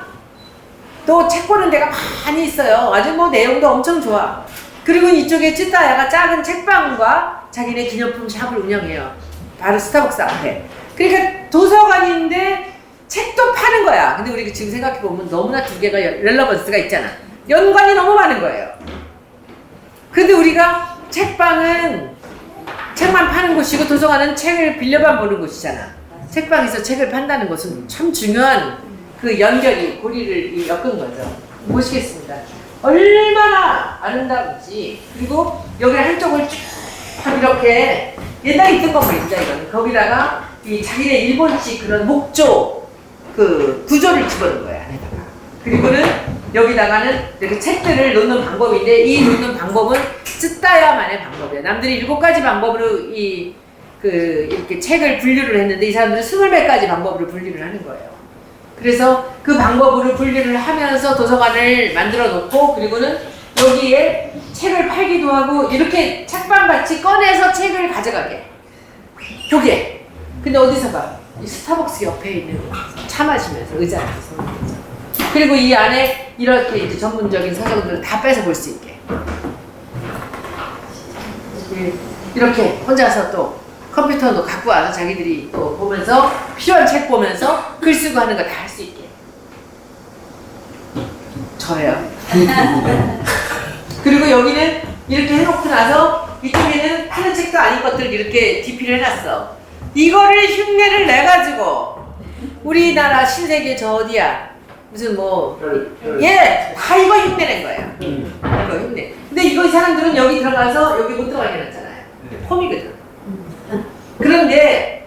또 책 보는 데가 많이 있어요. 아주 뭐 내용도 엄청 좋아. 그리고 이쪽에 찌따야가 작은 책방과 자기네 기념품 샵을 운영해요. 바로 스타벅스 앞에. 그러니까 도서관인데 책도 파는 거야. 근데 우리 지금 생각해보면 너무나 두 개가 렐러번스가 있잖아. 연관이 너무 많은 거예요. 근데 우리가 책방은 책만 파는 곳이고 도서관은 책을 빌려만 보는 곳이잖아. 책방에서 책을 판다는 것은 참 중요한 그 연결이 고리를 엮은 거죠. 보시겠습니다. 얼마나 아름다운지. 그리고 여기 한쪽을 쭉 이렇게 옛날에 있던 건물입니다. 이거는 거기다가 이 자기네 일본식 그런 목조 그 구조를 집어넣은 거야 안에다가. 그리고는 여기다가는 이렇게 책들을 놓는 방법인데 이 놓는 방법은 찌따야만의 방법이에요. 남들이 7가지 방법으로 이렇게 책을 분류를 했는데 이 사람들은 20몇 가지 방법으로 분류를 하는 거예요. 그래서 그 방법으로 분류를 하면서 도서관을 만들어 놓고 그리고는 여기에 책을 팔기도 하고 이렇게 책방같이 꺼내서 책을 가져가게. 요게. 근데 어디서 봐? 이 스타벅스 옆에 있는 차 마시면서 의자 앉아서. 그리고 이 안에 이렇게 이제 전문적인 서적들을 다 뺏어 볼 수 있게. 이렇게 혼자서 또 컴퓨터도 갖고 와서 자기들이 또 보면서 필요한 책 보면서 글 쓰고 하는 거 다 할 수 있게. 저예요. 그리고 여기는 이렇게 해놓고 나서 이쪽에는 파는 책도 아닌 것들을 이렇게 DP를 해놨어. 이거를 흉내를 내가지고 우리나라 신세계 저 어디야 무슨 뭐 예, 다 이거 흉내낸 거예요. 이거 흉내. 근데 이거 이 사람들은 여기 들어가서 여기 못 들어가게 해놨잖아요. 폼이거든. 그런데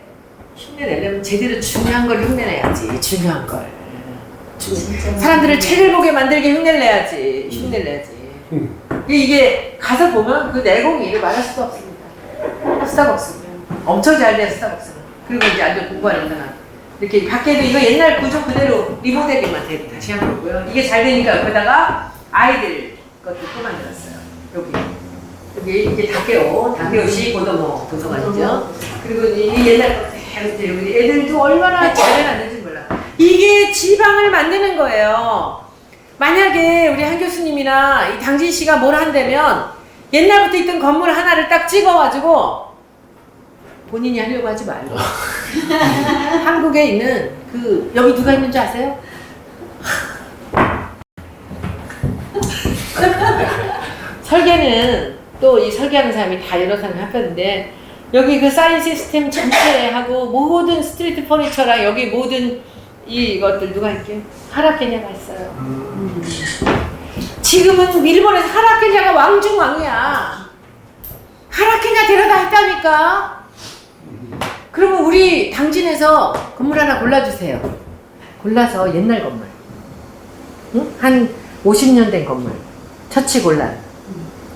흉내 내려면 제대로 중요한 걸 흉내내야지. 중요한 걸. 사람들을 책을 보게 만들게 흉내를 내야지. 흉내를 내야지. 이게 가서 보면 그 내공이 말할 수도 없습니다. 스타벅스. 엄청 잘 돼요, 스타벅스는. 그리고 이제 아주 공부하는 사람. 이렇게 밖에도 이거 옛날 구조 그대로 리모델링만 다시 한 거고요. 이게 잘 되니까 옆에다가 아이들 것도 또 만들었어요. 여기 이게 다케오시 고도모 도서관이죠. 그리고 이 옛날 거 애들도 얼마나 잘 해놨는지 몰라. 이게 지방을 만드는 거예요. 만약에 우리 한 교수님이나 이 당진 씨가 뭘 한다면 옛날부터 있던 건물 하나를 딱 찍어가지고 본인이 하려고 하지 말고. 한국에 있는 여기 누가 있는 줄 아세요? 설계는 또 이 설계하는 사람이 다 여러 사람이 합했는데 여기 그 사인 시스템 전체하고 모든 스트리트 퍼니처랑 여기 모든 이것들 누가 할게? 하라케냐가 있어요. 지금은 일본에서 하라케냐가 왕중왕이야. 하라케냐 데려다 했다니까. 그러면 우리 당진에서 건물 하나 골라주세요. 골라서 옛날 건물. 응? 한 50년 된 건물. 처치곤란.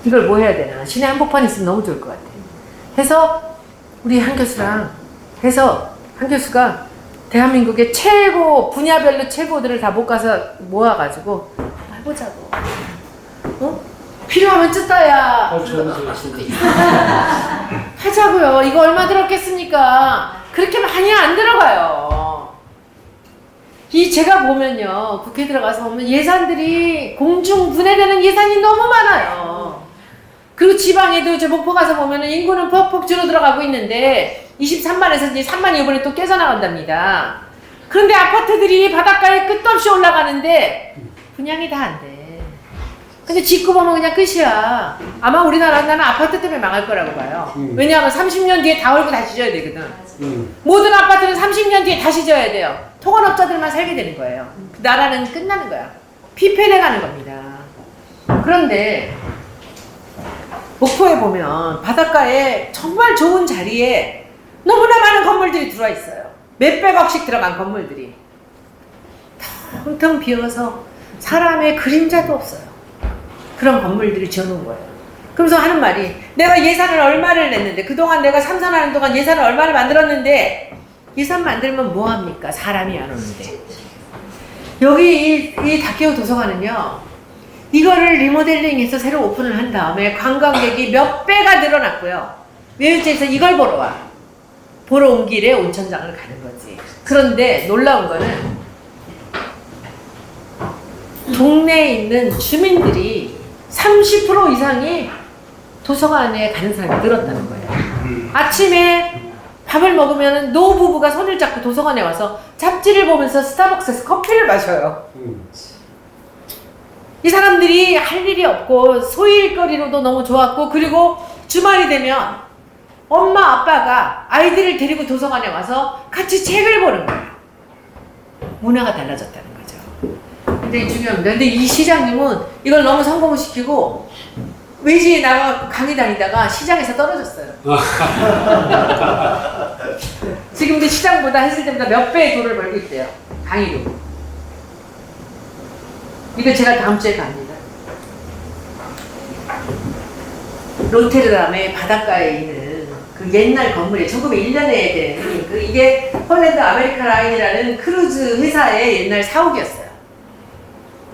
이걸 뭐 해야 되나. 시내 한복판 있으면 너무 좋을 것 같아. 해서 우리 한 교수랑 해서 한 교수가 대한민국의 최고 분야별로 최고들을 다 못 가서 모아가지고 해보자고. 어? 필요하면 뜯어야 하자고요. 이거 얼마 들었겠습니까? 그렇게 많이 안 들어가요. 제가 보면요, 국회 들어가서 보면 예산들이 공중 분해되는 예산이 너무 많아요. 그리고 지방에도 저 목포 가서 보면은 인구는 퍽퍽 줄어들어가고 있는데 23만에서 이제 3만이 이번에 또 깨져나간답니다. 그런데 아파트들이 바닷가에 끝도 없이 올라가는데 분양이 다 안 돼. 근데 짓고 보면 그냥 끝이야. 아마 우리나라는 아파트 때문에 망할 거라고 봐요. 왜냐하면 30년 뒤에 다 얼고 다시 져야 되거든. 모든 아파트는 30년 뒤에 다시 져야 돼요. 토건업자들만 살게 되는 거예요. 그 나라는 끝나는 거야. 피폐해 가는 겁니다. 그런데 목포에 보면 바닷가에 정말 좋은 자리에 너무나 많은 건물들이 들어와 있어요. 몇백억씩 들어간 건물들이 텅텅 비어서 사람의 그림자도 없어요. 그런 건물들을 지어놓은 거예요. 그러면서 하는 말이 내가 예산을 얼마를 냈는데 그동안 내가 삼선하는 동안 예산을 얼마를 만들었는데 예산 만들면 뭐합니까? 사람이 안 오는데. 여기 이 다케오 도서관은요, 이거를 리모델링해서 새로 오픈을 한 다음에 관광객이 몇 배가 늘어났고요. 외유지에서 이걸 보러 와. 보러 온 길에 온천장을 가는 거지. 그런데 놀라운 거는 동네에 있는 주민들이 30% 이상이 도서관에 가는 사람이 늘었다는 거예요. 아침에 밥을 먹으면 노부부가 손을 잡고 도서관에 와서 잡지를 보면서 스타벅스에서 커피를 마셔요. 이 사람들이 할 일이 없고 소일거리로도 너무 좋았고, 그리고 주말이 되면 엄마 아빠가 아이들을 데리고 도서관에 와서 같이 책을 보는 거예요. 문화가 달라졌다는 거죠. 근데 중요합니다. 근데 이 시장님은 이걸 너무 성공을 시키고 외지에 나가 강의 다니다가 시장에서 떨어졌어요. 지금도 시장보다 했을 때보다 몇 배의 돈을 벌고 있대요. 강의로. 이거 제가 다음 주에 갑니다. 로테르담의 바닷가에 있는 그 옛날 건물이 1901년에 된 이게 홀랜드 아메리카 라인이라는 크루즈 회사의 옛날 사옥이었어요.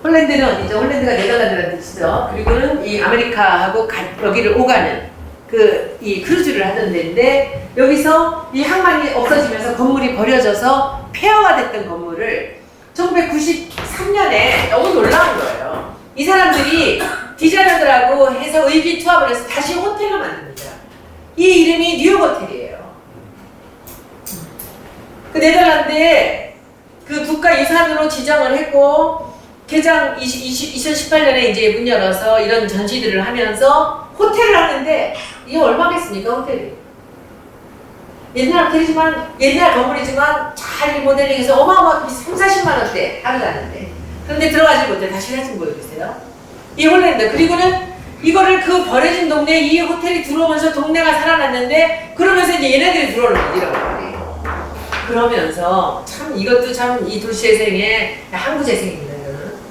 홀랜드는 어디죠? 홀랜드가 네덜란드라는 뜻이죠. 그리고는 이 아메리카하고 여기를 오가는 이 크루즈를 하던 데인데, 여기서 이 항만이 없어지면서 건물이 버려져서 폐허가 됐던 건물을 1993년에 너무 놀라운 거예요. 이 사람들이 디자이너들하고 해서 의기투합을 해서 다시 호텔을 만듭니다. 이 이름이 뉴욕 호텔이에요. 그 네덜란드에 그 국가유산으로 지정을 했고, 개장 2018년에 이제 문 열어서 이런 전시들을 하면서 호텔을 하는데, 이게 얼마겠습니까, 호텔이? 옛날 호텔이지만, 옛날 건물이지만 잘 리모델링해서 어마어마하게 30-40만 원대 하루 가는데, 그런데 들어가지 못해. 다시 사진 보여주세요. 이 홀랜드. 그리고는 이거를 그 버려진 동네에 이 호텔이 들어오면서 동네가 살아났는데, 그러면서 이제 얘네들이 들어오는 거예요. 이런 거예요. 그러면서 참 이것도 참 이 도시의 생애, 항구 재생입니다.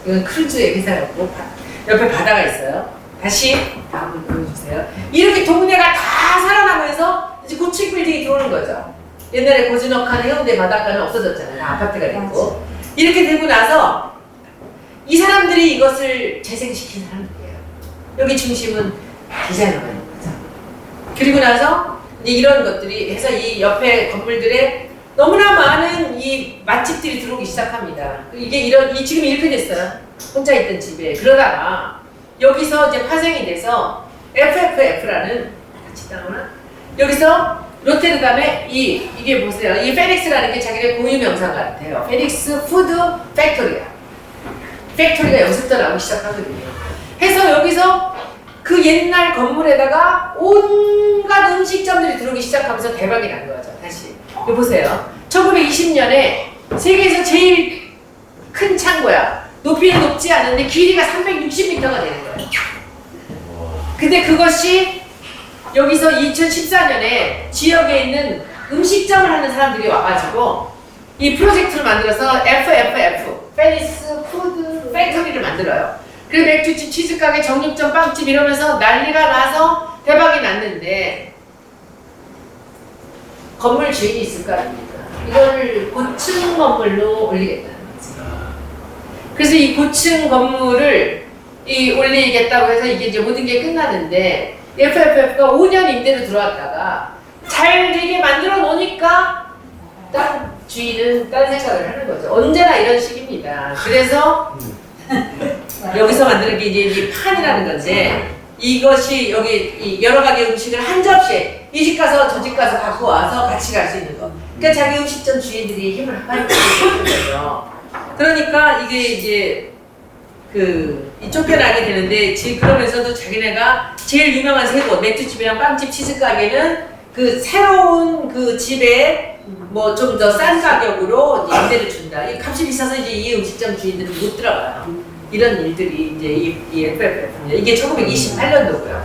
이건 크루즈의 회사였고, 옆에 바다가 있어요. 다시 다음을 보여주세요. 이렇게 동네가 다 살아나면서 이제 고층 빌딩이 들어오는 거죠. 옛날에 고즈넉한 해운대 바닷가는 없어졌잖아요. 다 아파트가 됐고. 이렇게 되고 나서 이 사람들이 이것을 재생시킨 사람들이에요. 여기 중심은 디자이너가 있는 거죠. 그리고 나서 이제 이런 것들이 해서 이 옆에 건물들에 너무나 많은 이 맛집들이 들어오기 시작합니다. 이게 지금 이렇게 됐어요. 혼자 있던 집에. 그러다가 여기서 이제 파생이 돼서 FFF라는, 같이 나오나? 여기서 로테르담에 이게 보세요. 이 페닉스라는 게 자기네 고유 명사 같아요. 페닉스 푸드 팩토리야. 팩토리가 여기서부터 나오기 시작하거든요. 해서 여기서 그 옛날 건물에다가 온갖 음식점들이 들어오기 시작하면서 대박이 난 거죠. 다시 이거 보세요. 1920년에 세계에서 제일 큰 창고야. 높이는 높지 않은데 길이가 360m가 되는 거예요. 근데 그것이 여기서 2014년에 지역에 있는 음식점을 하는 사람들이 와가지고 이 프로젝트를 만들어서 FFF, 페니스 푸드 팩토리를 만들어요. 그리고 맥주집, 치즈가게, 정육점, 빵집 이러면서 난리가 나서 대박이 났는데 건물 주인이 있을 거 아닙니까? 이걸 고층 건물로 올리겠다는 거지. 그래서 이 고층 건물을 올리겠다고 해서 이게 이제 모든 게 끝나는데 FFF가 5년 임대로 들어왔다가 잘 되게 만들어 놓으니까 다른 주인은 다른 생각을 하는 거죠. 언제나 이런 식입니다. 그래서 여기서 만드는 게 이제 이 판이라는 건데 이것이 여기 이 여러 가지 음식을 한 접시에 이 집 가서 저 집 가서 갖고 와서 같이 갈 수 있는 거. 그러니까 자기 음식점 주인들이 힘을 합하는 거죠. 그러니까 이게 이제 이 쫓겨나게 되는데 지금 그러면서도 자기네가 제일 유명한 세 곳 맥주집이랑 빵집, 치즈 가게는 그 새로운 그 집에 뭐 좀 더 싼 가격으로 이제 임대를 준다. 이 값이 비싸서 이제 이 음식점 주인들은 못 들어가요. 이런 일들이 이제 이 FFF입니다. 이게 1928년도고요.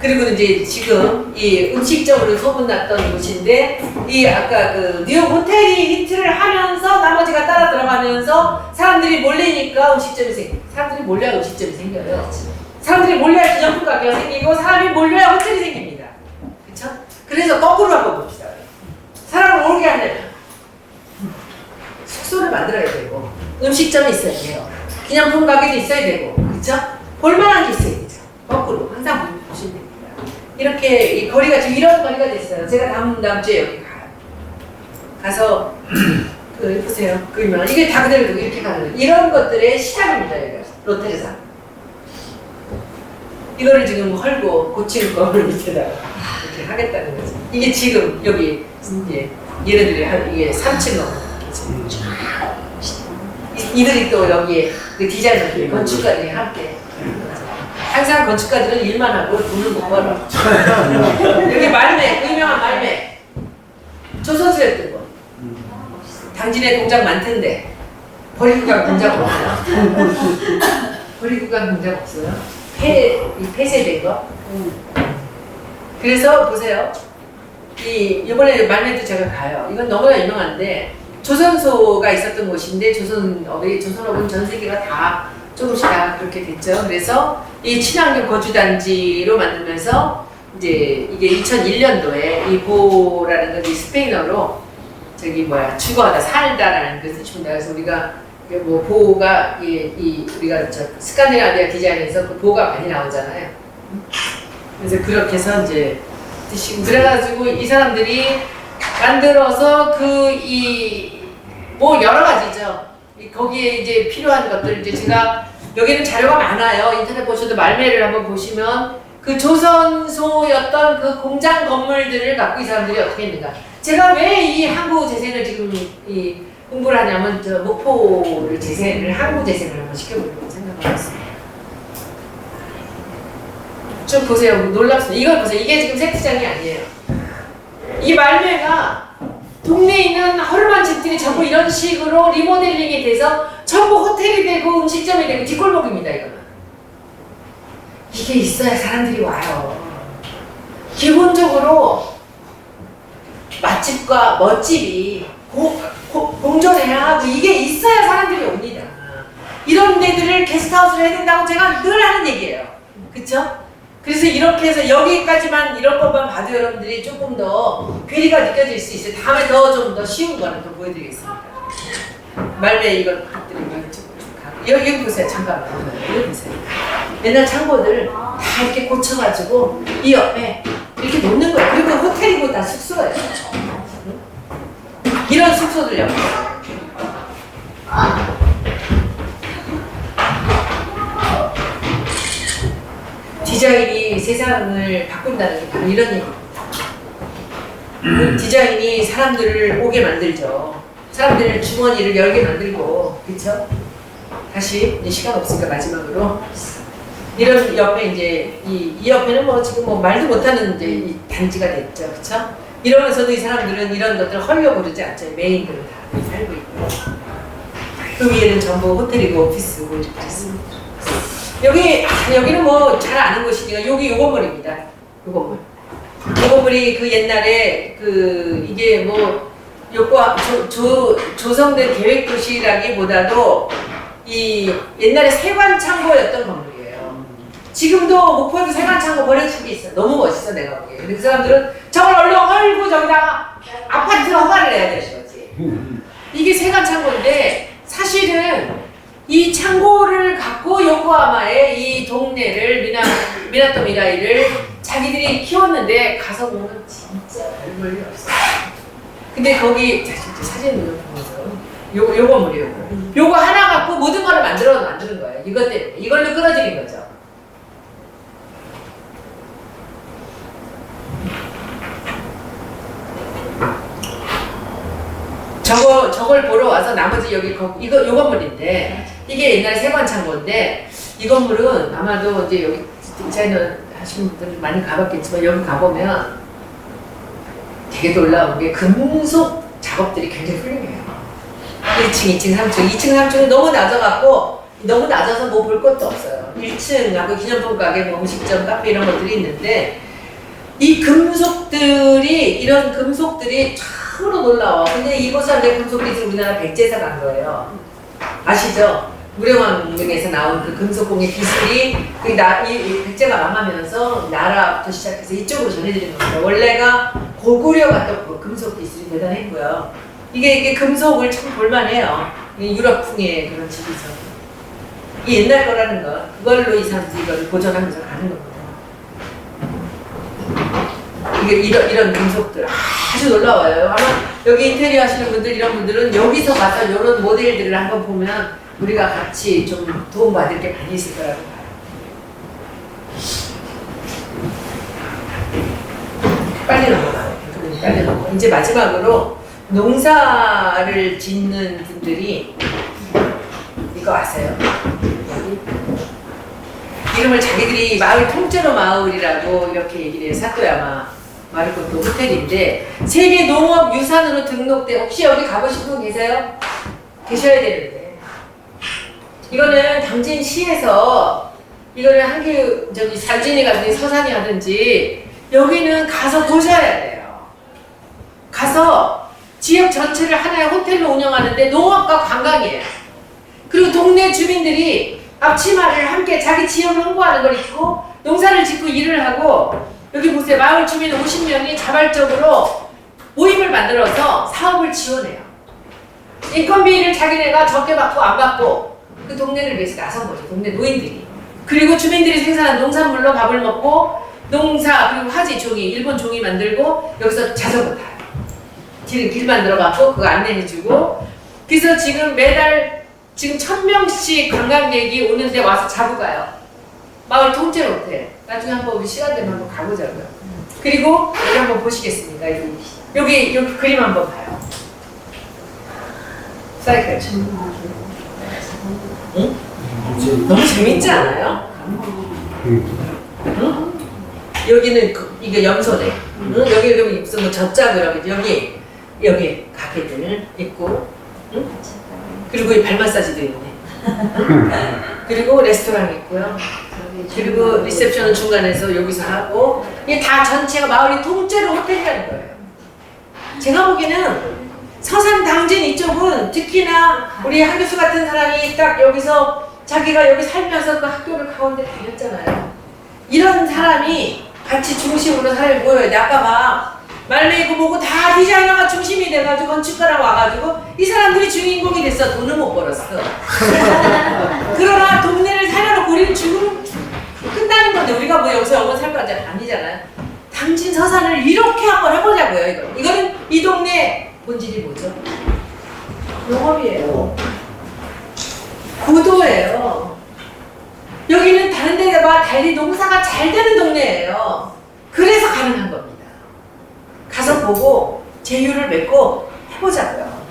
그리고 이제 지금 이 음식점으로 소문났던 곳인데 이 아까 그 뉴욕 호텔이 히트를 하면서 나머지가 따라 들어가면서 사람들이 몰리니까 사람들이 몰려야 음식점이 생겨요. 사람들이 몰려야 기념품 가게가 생기고 사람이 몰려야 호텔이 생깁니다. 그쵸? 그래서 거꾸로 한번 봅시다. 사람을 오게 하려면 숙소를 만들어야 되고 음식점이 있어야 돼요. 기념품 가게도 있어야 되고, 그쵸? 볼만한 게 있어야 되죠. 거꾸로 항상 보시면 됩니다. 이렇게 이 거리가 지금 이런 거리가 됐어요. 제가 다음 주에 여기 가요. 가서 보세요. 그러면 이게 다 그대로 두고 이렇게 가는 거예요. 이런 것들의 시작입니다. 여기가 로테르담. 이거를 지금 헐고 고치는 거를 밑에다가 이렇게 하겠다는 거죠. 이게 지금 여기 이제 얘네들이 이게 3층 넘어. 이들이 또 여기에 그 디자이너들이 건축가들이 함께 항상 건축가들은 일만 하고 돈을 못 벌어. 여기 말매, 유명한 말매 조선소였던 거. 당진에 공장 많던데 버리구간 공장 없어요. 버리구간 공장 없어요. 폐쇄된 거. 그래서 보세요. 이번에 말매도 제가 가요. 이건 너무나 유명한데 조선소가 있었던 곳인데 조선업은 전 세계가 다 조금씩 다 그렇게 됐죠. 그래서 이 친환경 거주단지로 만들면서 이제 이게 2001년도에 이 보라는 건 스페인어로 주거하다 살다라는 그 뜻입니다. 그래서 우리가 뭐 보가 우리가 스칸디나비아 디자인에서 그 보가 많이 나오잖아요. 그래서 그렇게 해서 이제 뜻이고 그래가지고 이 사람들이 만들어서 뭐 여러 가지죠. 거기에 이제 필요한 것들 이제 제가 여기는 자료가 많아요. 인터넷 보셔도 말매를 한번 보시면 그 조선소였던 그 공장 건물들을 갖고 이 사람들이 어떻게 했는가. 제가 왜 이 항구 재생을 지금 공부를 하냐면 목포를 항구 재생을 한번 시켜보려고 생각하고 있습니다. 좀 보세요. 놀랍습니다. 이걸 보세요. 이게 지금 세트장이 아니에요. 이 말매가 동네에 있는 허름한 집들이 전부 이런 식으로 리모델링이 돼서 전부 호텔이 되고 음식점이 되고 뒷골목입니다. 이거는. 이게 있어야 사람들이 와요. 기본적으로 맛집과 멋집이 공존해야 하고 이게 있어야 사람들이 옵니다. 이런 데들을 게스트하우스를 해야 된다고 제가 늘 하는 얘기예요. 그쵸? 그래서 이렇게 해서 여기까지만 이런 것만 봐도 여러분들이 조금 더 괴리가 느껴질 수 있어요. 다음에 좀 더 쉬운 거는 또 보여드리겠습니다. 말매 이걸 드리면 여기 보세요. 잠깐만. 여기 보세요. 옛날 창고들 다 이렇게 고쳐가지고 이 옆에 이렇게 놓는 거예요. 그리고 호텔이고 다 숙소예요. 이런 숙소들 옆에. 디자인이 세상을 바꾼다는 게 바로 이런 얘기입니다. 디자인이 사람들을 오게 만들죠. 사람들 주머니를 열게 만들고, 그쵸? 다시, 이제 시간 없으니까 마지막으로. 이런 옆에 이제, 이 옆에는 뭐 지금 뭐 말도 못하는 이제 이 단지가 됐죠. 그쵸? 이러면서도 이 사람들은 이런 것들을 헐려고 그러지 않죠. 메인들은 다 거기 살고 있고. 그 위에는 전부 호텔이고 오피스고 이렇게 있습니다. 여기는 뭐 잘 아는 곳이니까 여기 요 건물입니다. 요 건물. 이 건물이 그 옛날에 그 이게 뭐 요과 조성된 계획 도시라기보다도 이 옛날에 세관 창고였던 건물이에요. 지금도 목포에도 세관 창고 버려진 게 있어. 너무 멋있어 내가 보기에. 근데 그 사람들은 저걸 얼른 헐고 저기다가 아파트 허가를 내야 되는 거지. 이게 세관 창고인데 사실은 이 창고를 갖고 요코하마의 이 동네를 미나토 미라이를 자기들이 키웠는데 가서 보면 진짜 별 볼일 없어요. 근데 거기 사진을 보면서 요 건물이에요. 요거 하나 갖고 모든 거를 만드는 거예요. 이것 때문에 이걸로 끌어들인 거죠. 저걸 보러 와서 나머지 여기 요 건물인데 이게 옛날에 세관 창고인데 이 건물은 아마도 이제 여기 디자이너 하시는 분들 많이 가봤겠지만 여기 가보면 되게 놀라운 게 금속 작업들이 굉장히 훌륭해요. 1층, 2층, 3층. 2층, 3층은 너무 낮아갖고 너무 낮아서 뭐 볼 것도 없어요. 1층하고 기념품 가게, 뭐 음식점, 카페 이런 것들이 있는데 이 금속들이 이런 금속들이 참으로 놀라워. 근데 이곳은 내 금속 기술 우리나라 백제에서 간 거예요. 아시죠? 무령왕릉에서 나온 그 금속공예 기술이 이 백제가 망하면서 나라부터 시작해서 이쪽으로 전해드리는 겁니다. 원래가 고구려가 또 금속 기술이 대단했고요. 이게 금속을 참 볼만해요. 유럽풍의 그런 집이죠. 이 옛날 거라는 거. 그걸로 이 사람들이 이걸 보존하면서 가는 겁니다. 이게 이런 금속들 아주 놀라워요. 아마 여기 인테리어 하시는 분들 이런 분들은 여기서 가서 이런 모델들을 한번 보면 우리가 같이 좀 도움받을 게 많이 있을 거라고 봐요. 빨리 넘어가요. 빨리 넘어가. 이제 마지막으로 농사를 짓는 분들이 이거 아세요? 이름을 자기들이 마을 통째로 마을이라고 이렇게 얘기를 해요. 사토야마 마르코토 호텔인데 세계 농업 유산으로 등록돼. 혹시 여기 가보신 분 계세요? 계셔야 되는데 이거는 당진시에서 이거는 당진이 가든지 서산이 하든지 여기는 가서 보셔야 돼요. 가서 지역 전체를 하나의 호텔로 운영하는데 농업과 관광이에요. 그리고 동네 주민들이 앞치마를 함께 자기 지역을 홍보하는 걸 입고 농사를 짓고 일을 하고 여기 보세요. 마을 주민 50명이 자발적으로 모임을 만들어서 사업을 지원해요. 인건비를 자기네가 적게 받고 안 받고 그 동네를 위해서 나선 거죠. 동네 노인들이. 그리고 주민들이 생산한 농산물로 밥을 먹고 농사 그리고 화지 종이 일본 종이 만들고 여기서 자전거 타요. 길 만들어갖고 그거 안내해주고 그래서 지금 매달 지금 1000명씩 관광객이 오는데 와서 자고 가요. 마을 통째 호텔. 나중에 한번 우리 시간 되면 한번 가보자고요. 그리고 여기 한번 보시겠습니까? 여기 그림 한번 봐요. 사이클. 응? 너무 재밌지 않아요? 응? 여기는 이게 염소네. 응? 여기 무슨 뭐 젖자고 여기 가게들 있고, 응? 그리고 이 발 마사지도 있네. 그리고 레스토랑 있고요. 그리고 리셉션은 중간에서 여기서 하고 이게 다 전체가 마을이 통째로 호텔이라는 거예요. 제가 보기에는 서산 당진 이쪽은 특히나 우리 한교수 같은 사람이 딱 여기서 자기가 여기 살면서 그 학교를 가운데 다녔잖아요. 이런 사람이 같이 중심으로 사람이 모여야 돼. 아까 막 말메이고 뭐고 다 디자이너가 중심이 돼가지고 건축가랑 와가지고 이 사람들이 주인공이 됐어. 돈을 못 벌었어. 그러나 동네를 살려놓고 우리는 끝나는 건데 우리가 뭐 여기서 영원 살 거지 아니잖아요. 당진 서산을 이렇게 한번 해보자고요. 이거는 이 동네 본질이 뭐죠? 농업이에요. 고도예요. 여기는 다른 데와 달리 농사가 잘 되는 동네예요. 그래서 가능한 겁니다. 가서 가서 보고 제휴를 맺고 해보자고요.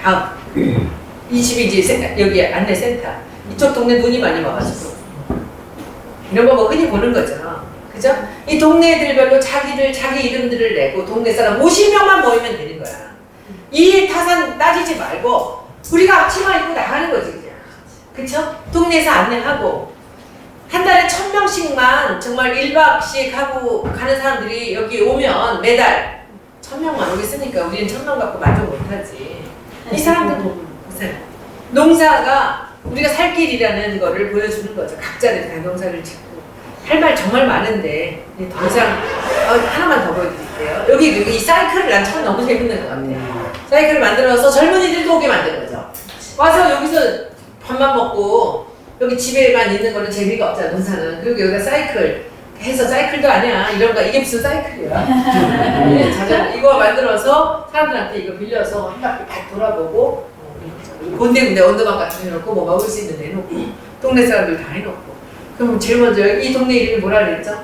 다음 이 집이 이제 여기 안내센터 이쪽 동네 눈이 많이 와가지고 이런 거 뭐 흔히 보는 거죠. 그죠? 이 동네들별로 자기 이름들을 내고 동네 사람 50명만 모이면 되는 거야. 이 타산 따지지 말고 우리가 앞치마 입고 나가는 거지 그냥. 그쵸? 동네에서 안내하고 한 달에 1000명씩만 정말 1박씩 하고 가는 사람들이 여기 오면 매달 1000명만 오겠으니까 우리는 1000명 갖고 만족 못하지. 이 사람들 보세요. 농사가 우리가 살 길이라는 거를 보여주는 거죠. 각자들 다 농사를 짓고 할 말 정말 많은데 더 이상 하나만 더 보여드릴게요. 여기 이 사이클을 난 참 너무 재밌는 것 같아요. 사이클을 만들어서 젊은이들도 오게 만든 거죠. 와서 여기서 밥만 먹고 여기 집에만 있는 거는 재미가 없잖아 농사는. 그리고 여기가 사이클 해서 사이클도 아니야 이런 거 이게 무슨 사이클이야. 네, 자전거 이거 만들어서 사람들한테 이거 빌려서 한 바퀴 다 돌아보고 군데군데 언더박 같은 거 해놓고 뭐 먹을 수 있는 데 해놓고 동네 사람들 다 해놓고. 그럼 제일 먼저 이 동네 이름이 뭐라 그랬죠?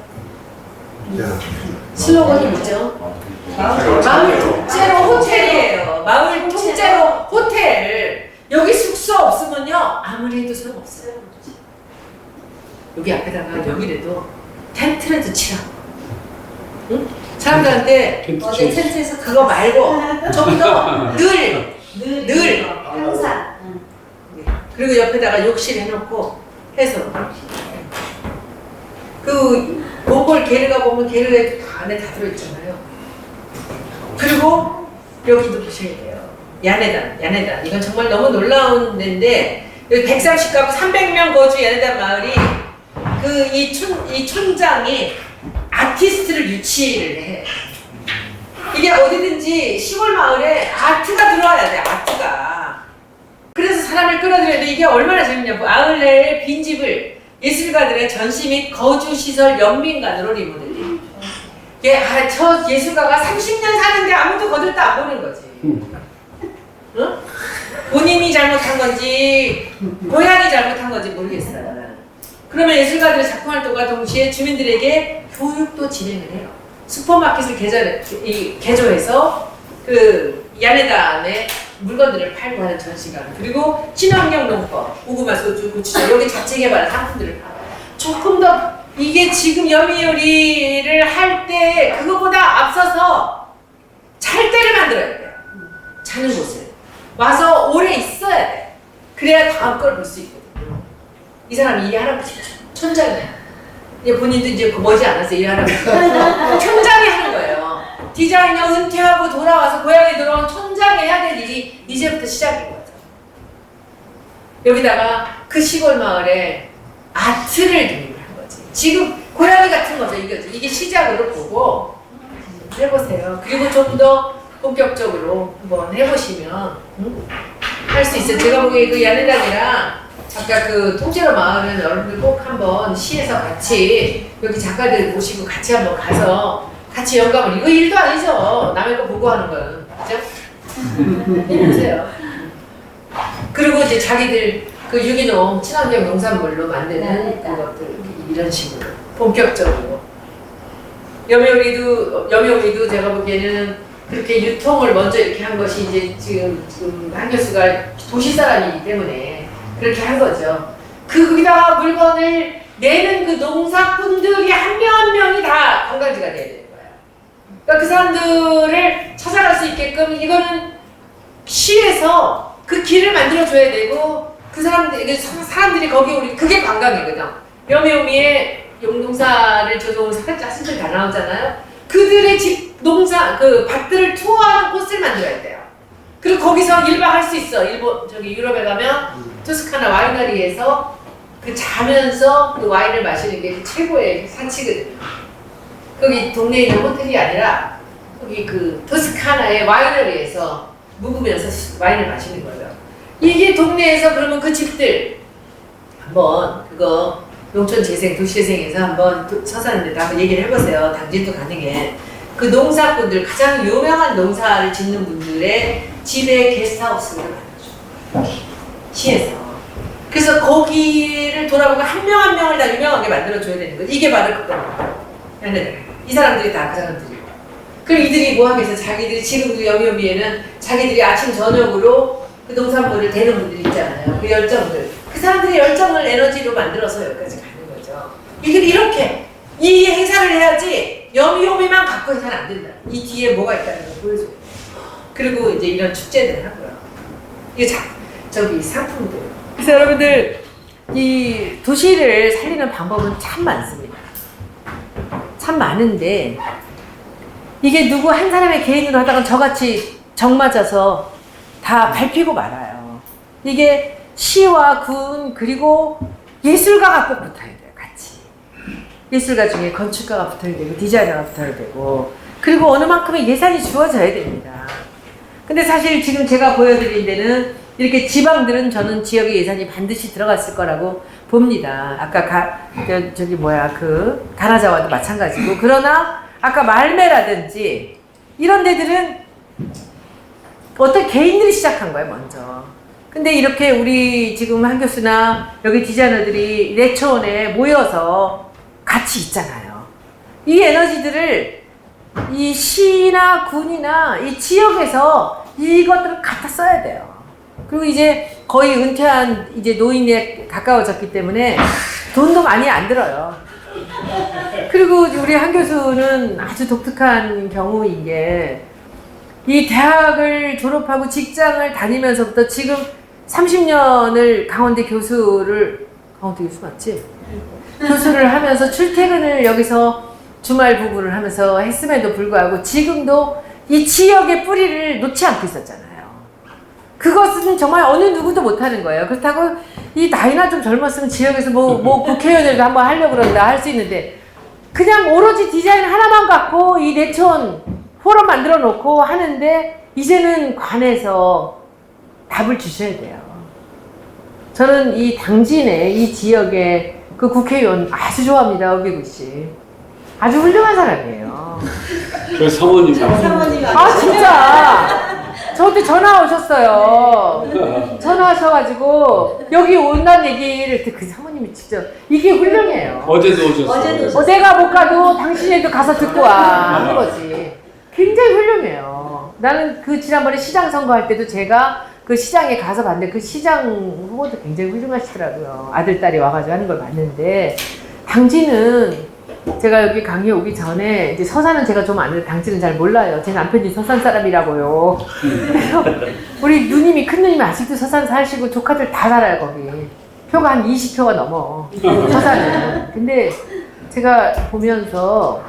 슬로건이 뭐죠? 마을 통째로 호텔이에요. 마을 통째로 호텔. 여기 숙소 없으면요 아무리 해도 소용없어요. 여기 앞에다가 여기라도 텐트라도 치라. 응? 사람들한테 어제 텐트에서 그거 말고 좀 더 늘 항상. 그리고 옆에다가 욕실 해놓고 해서 그 몽골 게르가 보면 게르에 다 안에 다 들어있잖아요. 그리고 여기도 보셔야 돼요. 야네단 이건 정말 너무 놀라운 데인데 여기 130가구 300명 거주 야네단 마을이 이 촌장이 아티스트를 유치를 해. 이게 어디든지 시골 마을에 아트가 들어와야 돼. 아트가. 그래서 사람을 끌어들여야 돼. 이게 얼마나 재밌냐고. 아울렛의 빈집을 예술가들의 전시 및 거주시설 연민관으로 리모델링. 저 예술가가 30년 사는데 아무도 거들떠 안 보는 거지. 응? 본인이 잘못한 건지 고향이 잘못한 건지 모르겠어요. 그러면 예술가들의 작품 활동과 동시에 주민들에게 교육도 진행을 해요. 슈퍼마켓을 개조해서 그 야네단에 물건들을 팔고 하는 전시관, 그리고 친환경 농법, 고구마, 소주, 고추장 여기 자체 개발한 상품들을 팔아요. 조금 더 이게 지금 여미요리를 할 때 그거보다 앞서서 잘 때를 만들어야 돼요. 자는 곳을 와서 오래 있어야 돼. 그래야 다음 걸 볼 수 있거든요. 이 사람이 이 할아버지 천장이야. 이제 본인도 이제 머지 않았어요. 이 할아버지 천장에 하는 거예요. 디자이너 은퇴하고 돌아와서 고향에 돌아온 촌장에 해야 될 일이 이제부터 시작인 거죠. 여기다가 그 시골 마을에 아트를 도입을 한 거지. 지금 고양이 같은 거죠. 이게 시작으로 보고 해보세요. 그리고 좀 더 본격적으로 한번 해보시면 할 수 있어요. 제가 보기에 그 야네단이랑 아까 그 통째로 마을은 여러분들 꼭 한번 시에서 같이 여기 작가들 모시고 같이 한번 가서 같이 영감을, 이거 일도 아니죠. 남의 거 보고 하는 거는. 그죠? 해보세요. 그리고 이제 자기들 그 유기농 친환경 농산물로 만드는 그것들 이런 식으로 본격적으로. 여미오리도 제가 보기에는 그렇게 유통을 먼저 이렇게 한 것이 이제 지금 한 교수가 도시 사람이기 때문에 그렇게 한 거죠. 거기다가 물건을 내는 그 농사꾼들이 한 명 한 명이 다 관광지가 돼야 되는 거예요. 그러니까 그 사람들을 찾아갈 수 있게끔 이거는 시에서 그 길을 만들어줘야 되고 그 사람들이 거기 그게 관광이거든. 여미오미에 용농사를 줘서 사슴들 다 나오잖아요. 그들의 집 농사 그 밭들을 투어하는 코스를 만들어야 돼요. 그리고 거기서 1박 할 수 있어. 유럽에 가면 토스카나 와이너리에서 그 자면서 그 와인을 마시는 게 최고의 사치거든요. 거기 동네에 있는 호텔이 아니라 거기 그 토스카나의 와이너리에서 묵으면서 와인을 마시는 거죠. 이게 동네에서 그러면 그 집들 한번 그거 농촌재생, 도시재생에서 한번 서사는데도 한번 얘기를 해보세요. 당진도 가능해. 그 농사꾼들, 가장 유명한 농사를 짓는 분들의 집에 게스트하우스를 만들어줘. 시에서. 그래서 거기를 돌아보고 한 명 한 명을 다 유명하게 만들어줘야 되는 거죠. 이게 바로 그거예요. 이 사람들이 다 그 사람들이고. 그럼 이들이 뭐 하겠어? 자기들이 지금도 여미여미에는 자기들이 아침 저녁으로 그 농산물을 대는 분들 있잖아요. 그 열정들. 그 사람들의 열정을 에너지로 만들어서 여기까지 가는 거죠. 이렇게 이 행사를 해야지 여미여미만 갖고 해서는 안 된다. 이 뒤에 뭐가 있다는 걸 보여줘요. 그리고 이제 이런 축제들을 하고요. 이게 저기 상품들. 그래서 여러분들 이 도시를 살리는 방법은 참 많습니다. 참 많은데 이게 누구 한 사람의 개인으로 하다가 저같이 정 맞아서 다 밟히고 말아요. 이게 시와 군 그리고 예술가가 꼭 붙어야 돼요. 같이. 예술가 중에 건축가가 붙어야 되고 디자이너가 붙어야 되고 그리고 어느 만큼의 예산이 주어져야 됩니다. 근데 사실 지금 제가 보여드린 데는 이렇게 지방들은 저는 지역의 예산이 반드시 들어갔을 거라고 봅니다. 아까 가나자와도 마찬가지고 그러나 아까 말매라든지 이런 데들은 어떤 개인들이 시작한 거예요, 먼저. 근데 이렇게 우리 지금 한 교수나 여기 디자이너들이 내초원에 모여서 같이 있잖아요. 이 에너지들을 이 시나 군이나 이 지역에서 이것들을 갖다 써야 돼요. 그리고 이제 거의 은퇴한 이제 노인에 가까워졌기 때문에 돈도 많이 안 들어요. 그리고 우리 한 교수는 아주 독특한 경우인 게 이 대학을 졸업하고 직장을 다니면서부터 지금 30년을 강원대 교수 맞지? 교수를 하면서 출퇴근을 여기서 주말 부부를 하면서 했음에도 불구하고 지금도 이 지역의 뿌리를 놓지 않고 있었잖아요. 그것은 정말 어느 누구도 못하는 거예요. 그렇다고 이 나이나 좀 젊었으면 지역에서 뭐 국회의원들도 한번 하려고 그런다 할 수 있는데 그냥 오로지 디자인 하나만 갖고 이 내촌 포럼 만들어 놓고 하는데 이제는 관에서 답을 주셔야 돼요. 저는 이 당진의 이 지역의 그 국회의원 아주 좋아합니다. 오기구 씨. 아주 훌륭한 사람이에요. 그 사모님. 아 진짜. 저한테 전화 오셨어요. 전화하셔가지고 여기 온다는 얘기를 그 사모님이 직접 이게 훌륭해요. 어제도 오셨어요. 내가 못 가도 당신에도 가서 듣고 와 하는 거지. 굉장히 훌륭해요. 나는 그 지난번에 시장 선거할 때도 제가 그 시장에 가서 봤는데 그 시장 후보도 굉장히 훌륭하시더라고요. 아들, 딸이 와가지고 하는 걸 봤는데 당진은 제가 여기 강의 오기 전에 이제 서산은 제가 좀 아는데 당진은 잘 몰라요. 제 남편이 서산 사람이라고요. 그래서 우리 누님이 큰 누님이 아직도 서산 사시고 조카들 다 살아요 거기. 표가 한 20표가 넘어 서산은. 근데 제가 보면서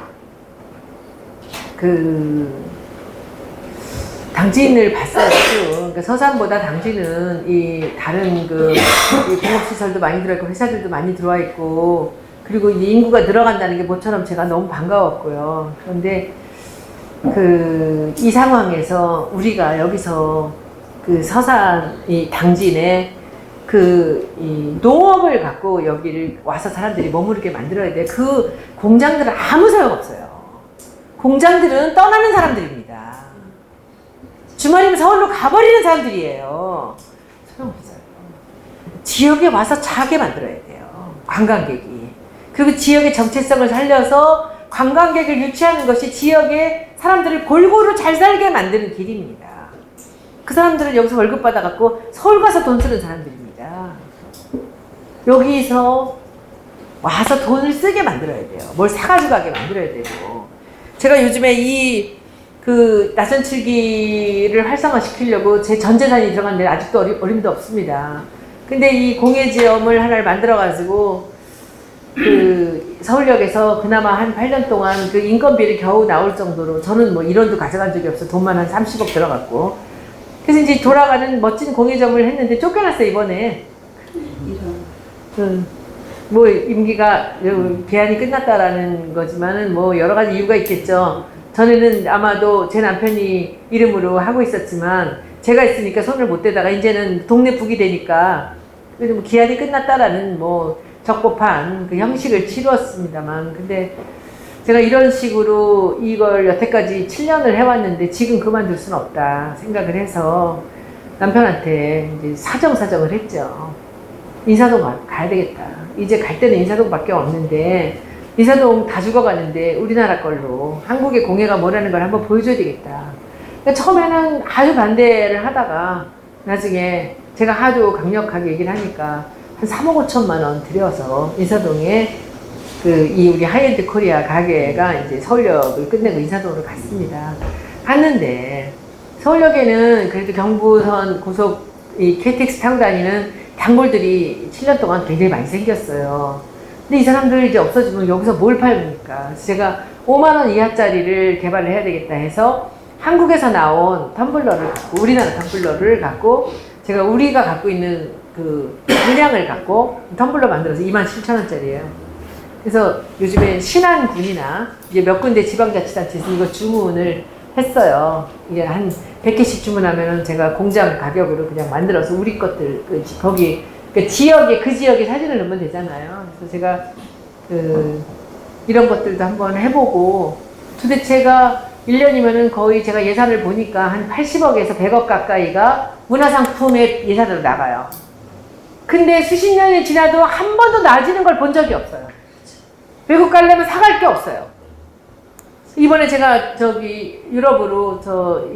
당진을 봤어요. 그러니까 서산보다 당진은 이 다른 이 공업시설도 많이 들어있고 회사들도 많이 들어와 있고 그리고 이제 인구가 늘어간다는 게 모처럼 제가 너무 반가웠고요. 그런데 이 상황에서 우리가 여기서 그 서산 이 당진에 이 농업을 갖고 여기를 와서 사람들이 머무르게 만들어야 돼. 그 공장들은 아무 소용 없어요. 공장들은 떠나는 사람들입니다. 주말이면 서울로 가버리는 사람들이에요. 소용없어요. 지역에 와서 자게 만들어야 돼요. 관광객이. 그리고 지역의 정체성을 살려서 관광객을 유치하는 것이 지역의 사람들을 골고루 잘 살게 만드는 길입니다. 그 사람들은 여기서 월급 받아갖고 서울 가서 돈 쓰는 사람들입니다. 여기서 와서 돈을 쓰게 만들어야 돼요. 뭘 사가지고 가게 만들어야 되고. 제가 요즘에 나선칠기를 활성화시키려고 제 전 재산이 들어갔는데 아직도 어림도 없습니다. 근데 이 공예지엄을 하나를 만들어가지고 서울역에서 그나마 한 8년 동안 그 인건비를 겨우 나올 정도로 저는 뭐 1원도 가져간 적이 없어. 돈만 한 30억 들어갔고. 그래서 이제 돌아가는 멋진 공예점을 했는데 쫓겨났어요, 이번에. 뭐 임기가 기한이 끝났다라는 거지만은 뭐 여러 가지 이유가 있겠죠. 전에는 아마도 제 남편이 이름으로 하고 있었지만 제가 있으니까 손을 못 대다가 이제는 동네 북이 되니까 그래도 뭐 기한이 끝났다라는 뭐 적법한 그 형식을 치루었습니다만 근데 제가 이런 식으로 이걸 여태까지 7년을 해왔는데 지금 그만둘 수는 없다 생각을 해서 남편한테 이제 사정을 했죠. 인사동 가야 되겠다. 이제 갈 때는 인사동밖에 없는데 인사동 다 죽어가는데 우리나라 걸로 한국의 공예가 뭐라는 걸 한번 보여줘야 되겠다. 그러니까 처음에는 아주 반대를 하다가 나중에 제가 하도 강력하게 얘기를 하니까 한 3억 5천만 원 들여서 인사동에 이 우리 하이엔드 코리아 가게가 이제 서울역을 끝내고 인사동으로 갔습니다. 갔는데 서울역에는 그래도 경부선 고속 이 KTX 타고 다니는 단골들이 7년 동안 굉장히 많이 생겼어요. 근데 이 사람들 이제 없어지면 여기서 뭘 팔습니까? 그래서 제가 5만 원 이하짜리를 개발을 해야 되겠다 해서 한국에서 나온 텀블러를 갖고, 우리나라 텀블러를 갖고 제가 우리가 갖고 있는 그 분량을 갖고 텀블러 만들어서 27,000원짜리예요. 그래서 요즘에 신안군이나 이제 몇 군데 지방자치단체에서 이거 주문을 했어요. 이게 한 100개씩 주문하면은 제가 공장 가격으로 그냥 만들어서 우리 것들, 거기, 그 지역에 사진을 넣으면 되잖아요. 그래서 제가 이런 것들도 한번 해보고, 도대체가 1년이면은 거의 제가 예산을 보니까 한 80억에서 100억 가까이가 문화상품의 예산으로 나가요. 근데 수십 년이 지나도 한 번도 나아지는 걸 본 적이 없어요. 외국 가려면 사갈 게 없어요. 이번에 제가 유럽으로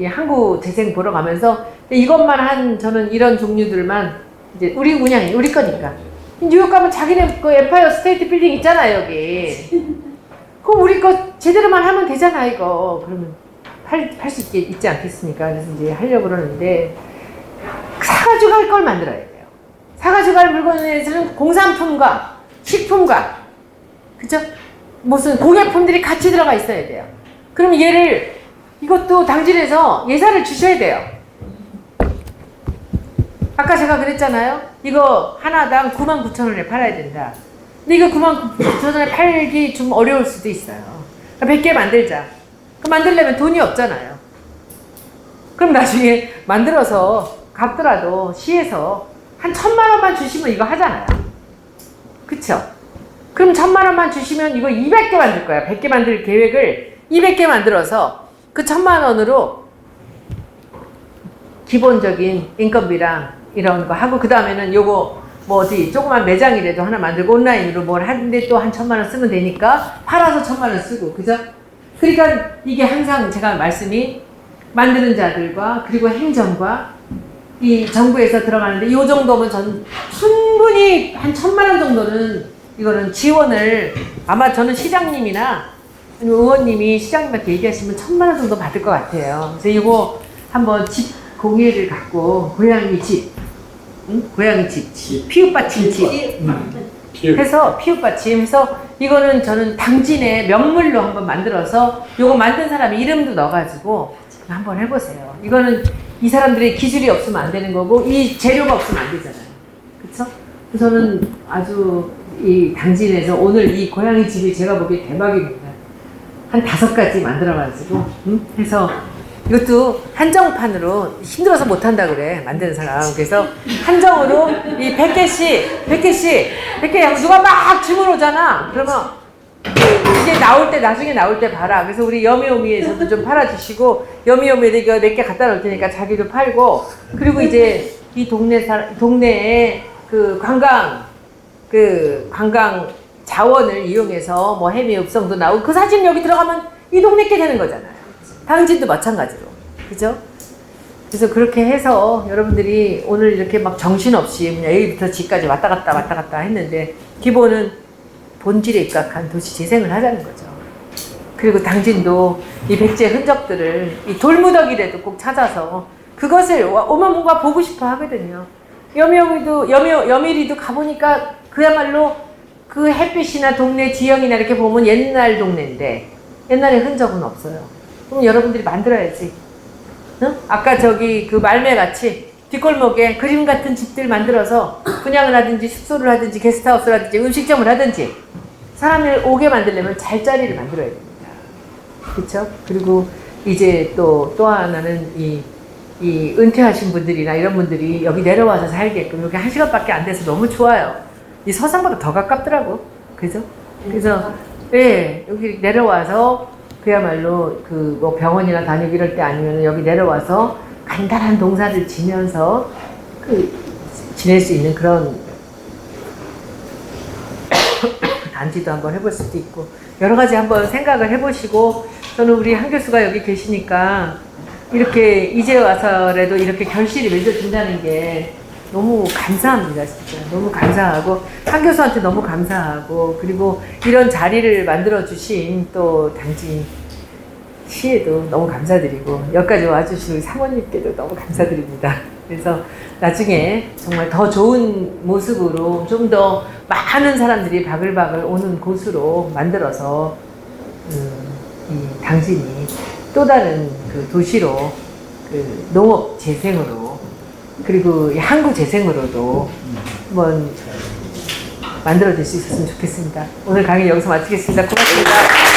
항구 재생 보러 가면서 이것만 저는 이런 종류들만 이제 우리 운양이 우리 거니까. 뉴욕 가면 자기네 그 엠파이어 스테이트 빌딩 있잖아요, 여기. 그럼 우리 거 제대로만 하면 되잖아, 이거. 그러면 팔 수 있지 않겠습니까? 그래서 이제 하려고 그러는데, 사가지고 할 걸 만들어야 돼요. 사가지고 할 물건에서는 공산품과 식품과, 그죠? 무슨 공예품들이 같이 들어가 있어야 돼요. 그럼 이것도 당진에서 예산을 주셔야 돼요. 아까 제가 그랬잖아요. 이거 하나당 99,000원에 팔아야 된다. 근데 이거 99,000원에 팔기 좀 어려울 수도 있어요. 100개 만들자. 만들려면 돈이 없잖아요. 그럼 나중에 만들어서 갚더라도 시에서 한 1,000만 원만 주시면 이거 하잖아요. 그쵸? 그럼 1,000만 원만 주시면 이거 200개 만들 거야. 100개 만들 계획을 200개 만들어서 그 1,000만 원으로 기본적인 인건비랑 이런 거 하고, 그 다음에는 요거 뭐 어디 조그만 매장이라도 하나 만들고 온라인으로 뭘 하는데 또 한 1,000만 원 쓰면 되니까 팔아서 1,000만 원 쓰고, 그죠? 그러니까 이게 항상 제가 말씀이 만드는 자들과 그리고 행정과 이 정부에서 들어가는데, 요 정도면 전 충분히 한 1,000만 원 정도는 이거는 지원을, 아마 저는 시장님이나 의원님이 시장님한테 얘기하시면 1,000만 원 정도 받을 것 같아요. 그래서 이거 한번 집 공예를 갖고 고양이 집, 고양이 집, 피읍받침 집 해서 피읍받침 해서 이거는 저는 당진의 명물로 한번 만들어서 요거 만든 사람 이름도 넣어가지고 한번 해보세요. 이거는 이 사람들의 기술이 없으면 안 되는 거고 이 재료가 없으면 안 되잖아요. 그쵸? 저는 아주 이 당진에서 오늘 이 고양이 집이 제가 보기에 대박입니다. 한 5가지 만들어가지고 해서 이것도 한정판으로 힘들어서 못한다 그래, 만드는 사람. 그래서 한정으로 이 100개 누가 막 주문 오잖아. 그러면 이제 나중에 나올 때 봐라. 그래서 우리 여미오미에서도 좀 팔아주시고, 여미오미에 이거 몇 개 갖다 놓을 테니까 자기도 팔고, 그리고 이제 이 동네에 관광 자원을 이용해서 뭐 해미 읍성도 나오고, 그 사진 여기 들어가면 이 동네 게 되는 거잖아요. 당진도 마찬가지로. 그죠? 그래서 그렇게 해서 여러분들이 오늘 이렇게 막 정신없이 그냥 A부터 G까지 왔다 갔다 했는데, 기본은 본질에 입각한 도시 재생을 하자는 거죠. 그리고 당진도 이 백제 흔적들을 이 돌무더기라도 꼭 찾아서 그것을 오면 뭔가 보고 싶어 하거든요. 여미리도 가보니까 그야말로 그 햇빛이나 동네 지형이나 이렇게 보면 옛날 동네인데 옛날에 흔적은 없어요. 그럼 여러분들이 만들어야지. 응? 아까 그 말매같이 뒷골목에 그림 같은 집들 만들어서 분양을 하든지 숙소를 하든지 게스트하우스를 하든지 음식점을 하든지 사람을 오게 만들려면 잘자리를 만들어야 됩니다. 그렇죠? 그리고 이제 또 하나는 이 은퇴하신 분들이나 이런 분들이 여기 내려와서 살게끔, 여기 1시간밖에 안 돼서 너무 좋아요. 이 서산보다 더 가깝더라고. 그죠? 그래서 네, 여기 내려와서 그야말로 뭐 병원이나 다니고 이럴 때 아니면 여기 내려와서 간단한 동사를 지면서 지낼 수 있는 그런 단지도 한번 해볼 수도 있고 여러 가지 한번 생각을 해보시고 저는 우리 한 교수가 여기 계시니까 이렇게 이제 와서라도 이렇게 결실이 맺어진다는 게 너무 감사합니다. 진짜 너무 감사하고 한 교수한테 너무 감사하고 그리고 이런 자리를 만들어 주신 또 당진 시에도 너무 감사드리고 여기까지 와주신 우리 사모님께도 너무 감사드립니다. 그래서 나중에 정말 더 좋은 모습으로 좀 더 많은 사람들이 바글바글 오는 곳으로 만들어서 이 당진이 또 다른 그 도시로 그 농업 재생으로 그리고 이 항구 재생으로도 한번 만들어질 수 있었으면 좋겠습니다. 오늘 강의 여기서 마치겠습니다. 고맙습니다.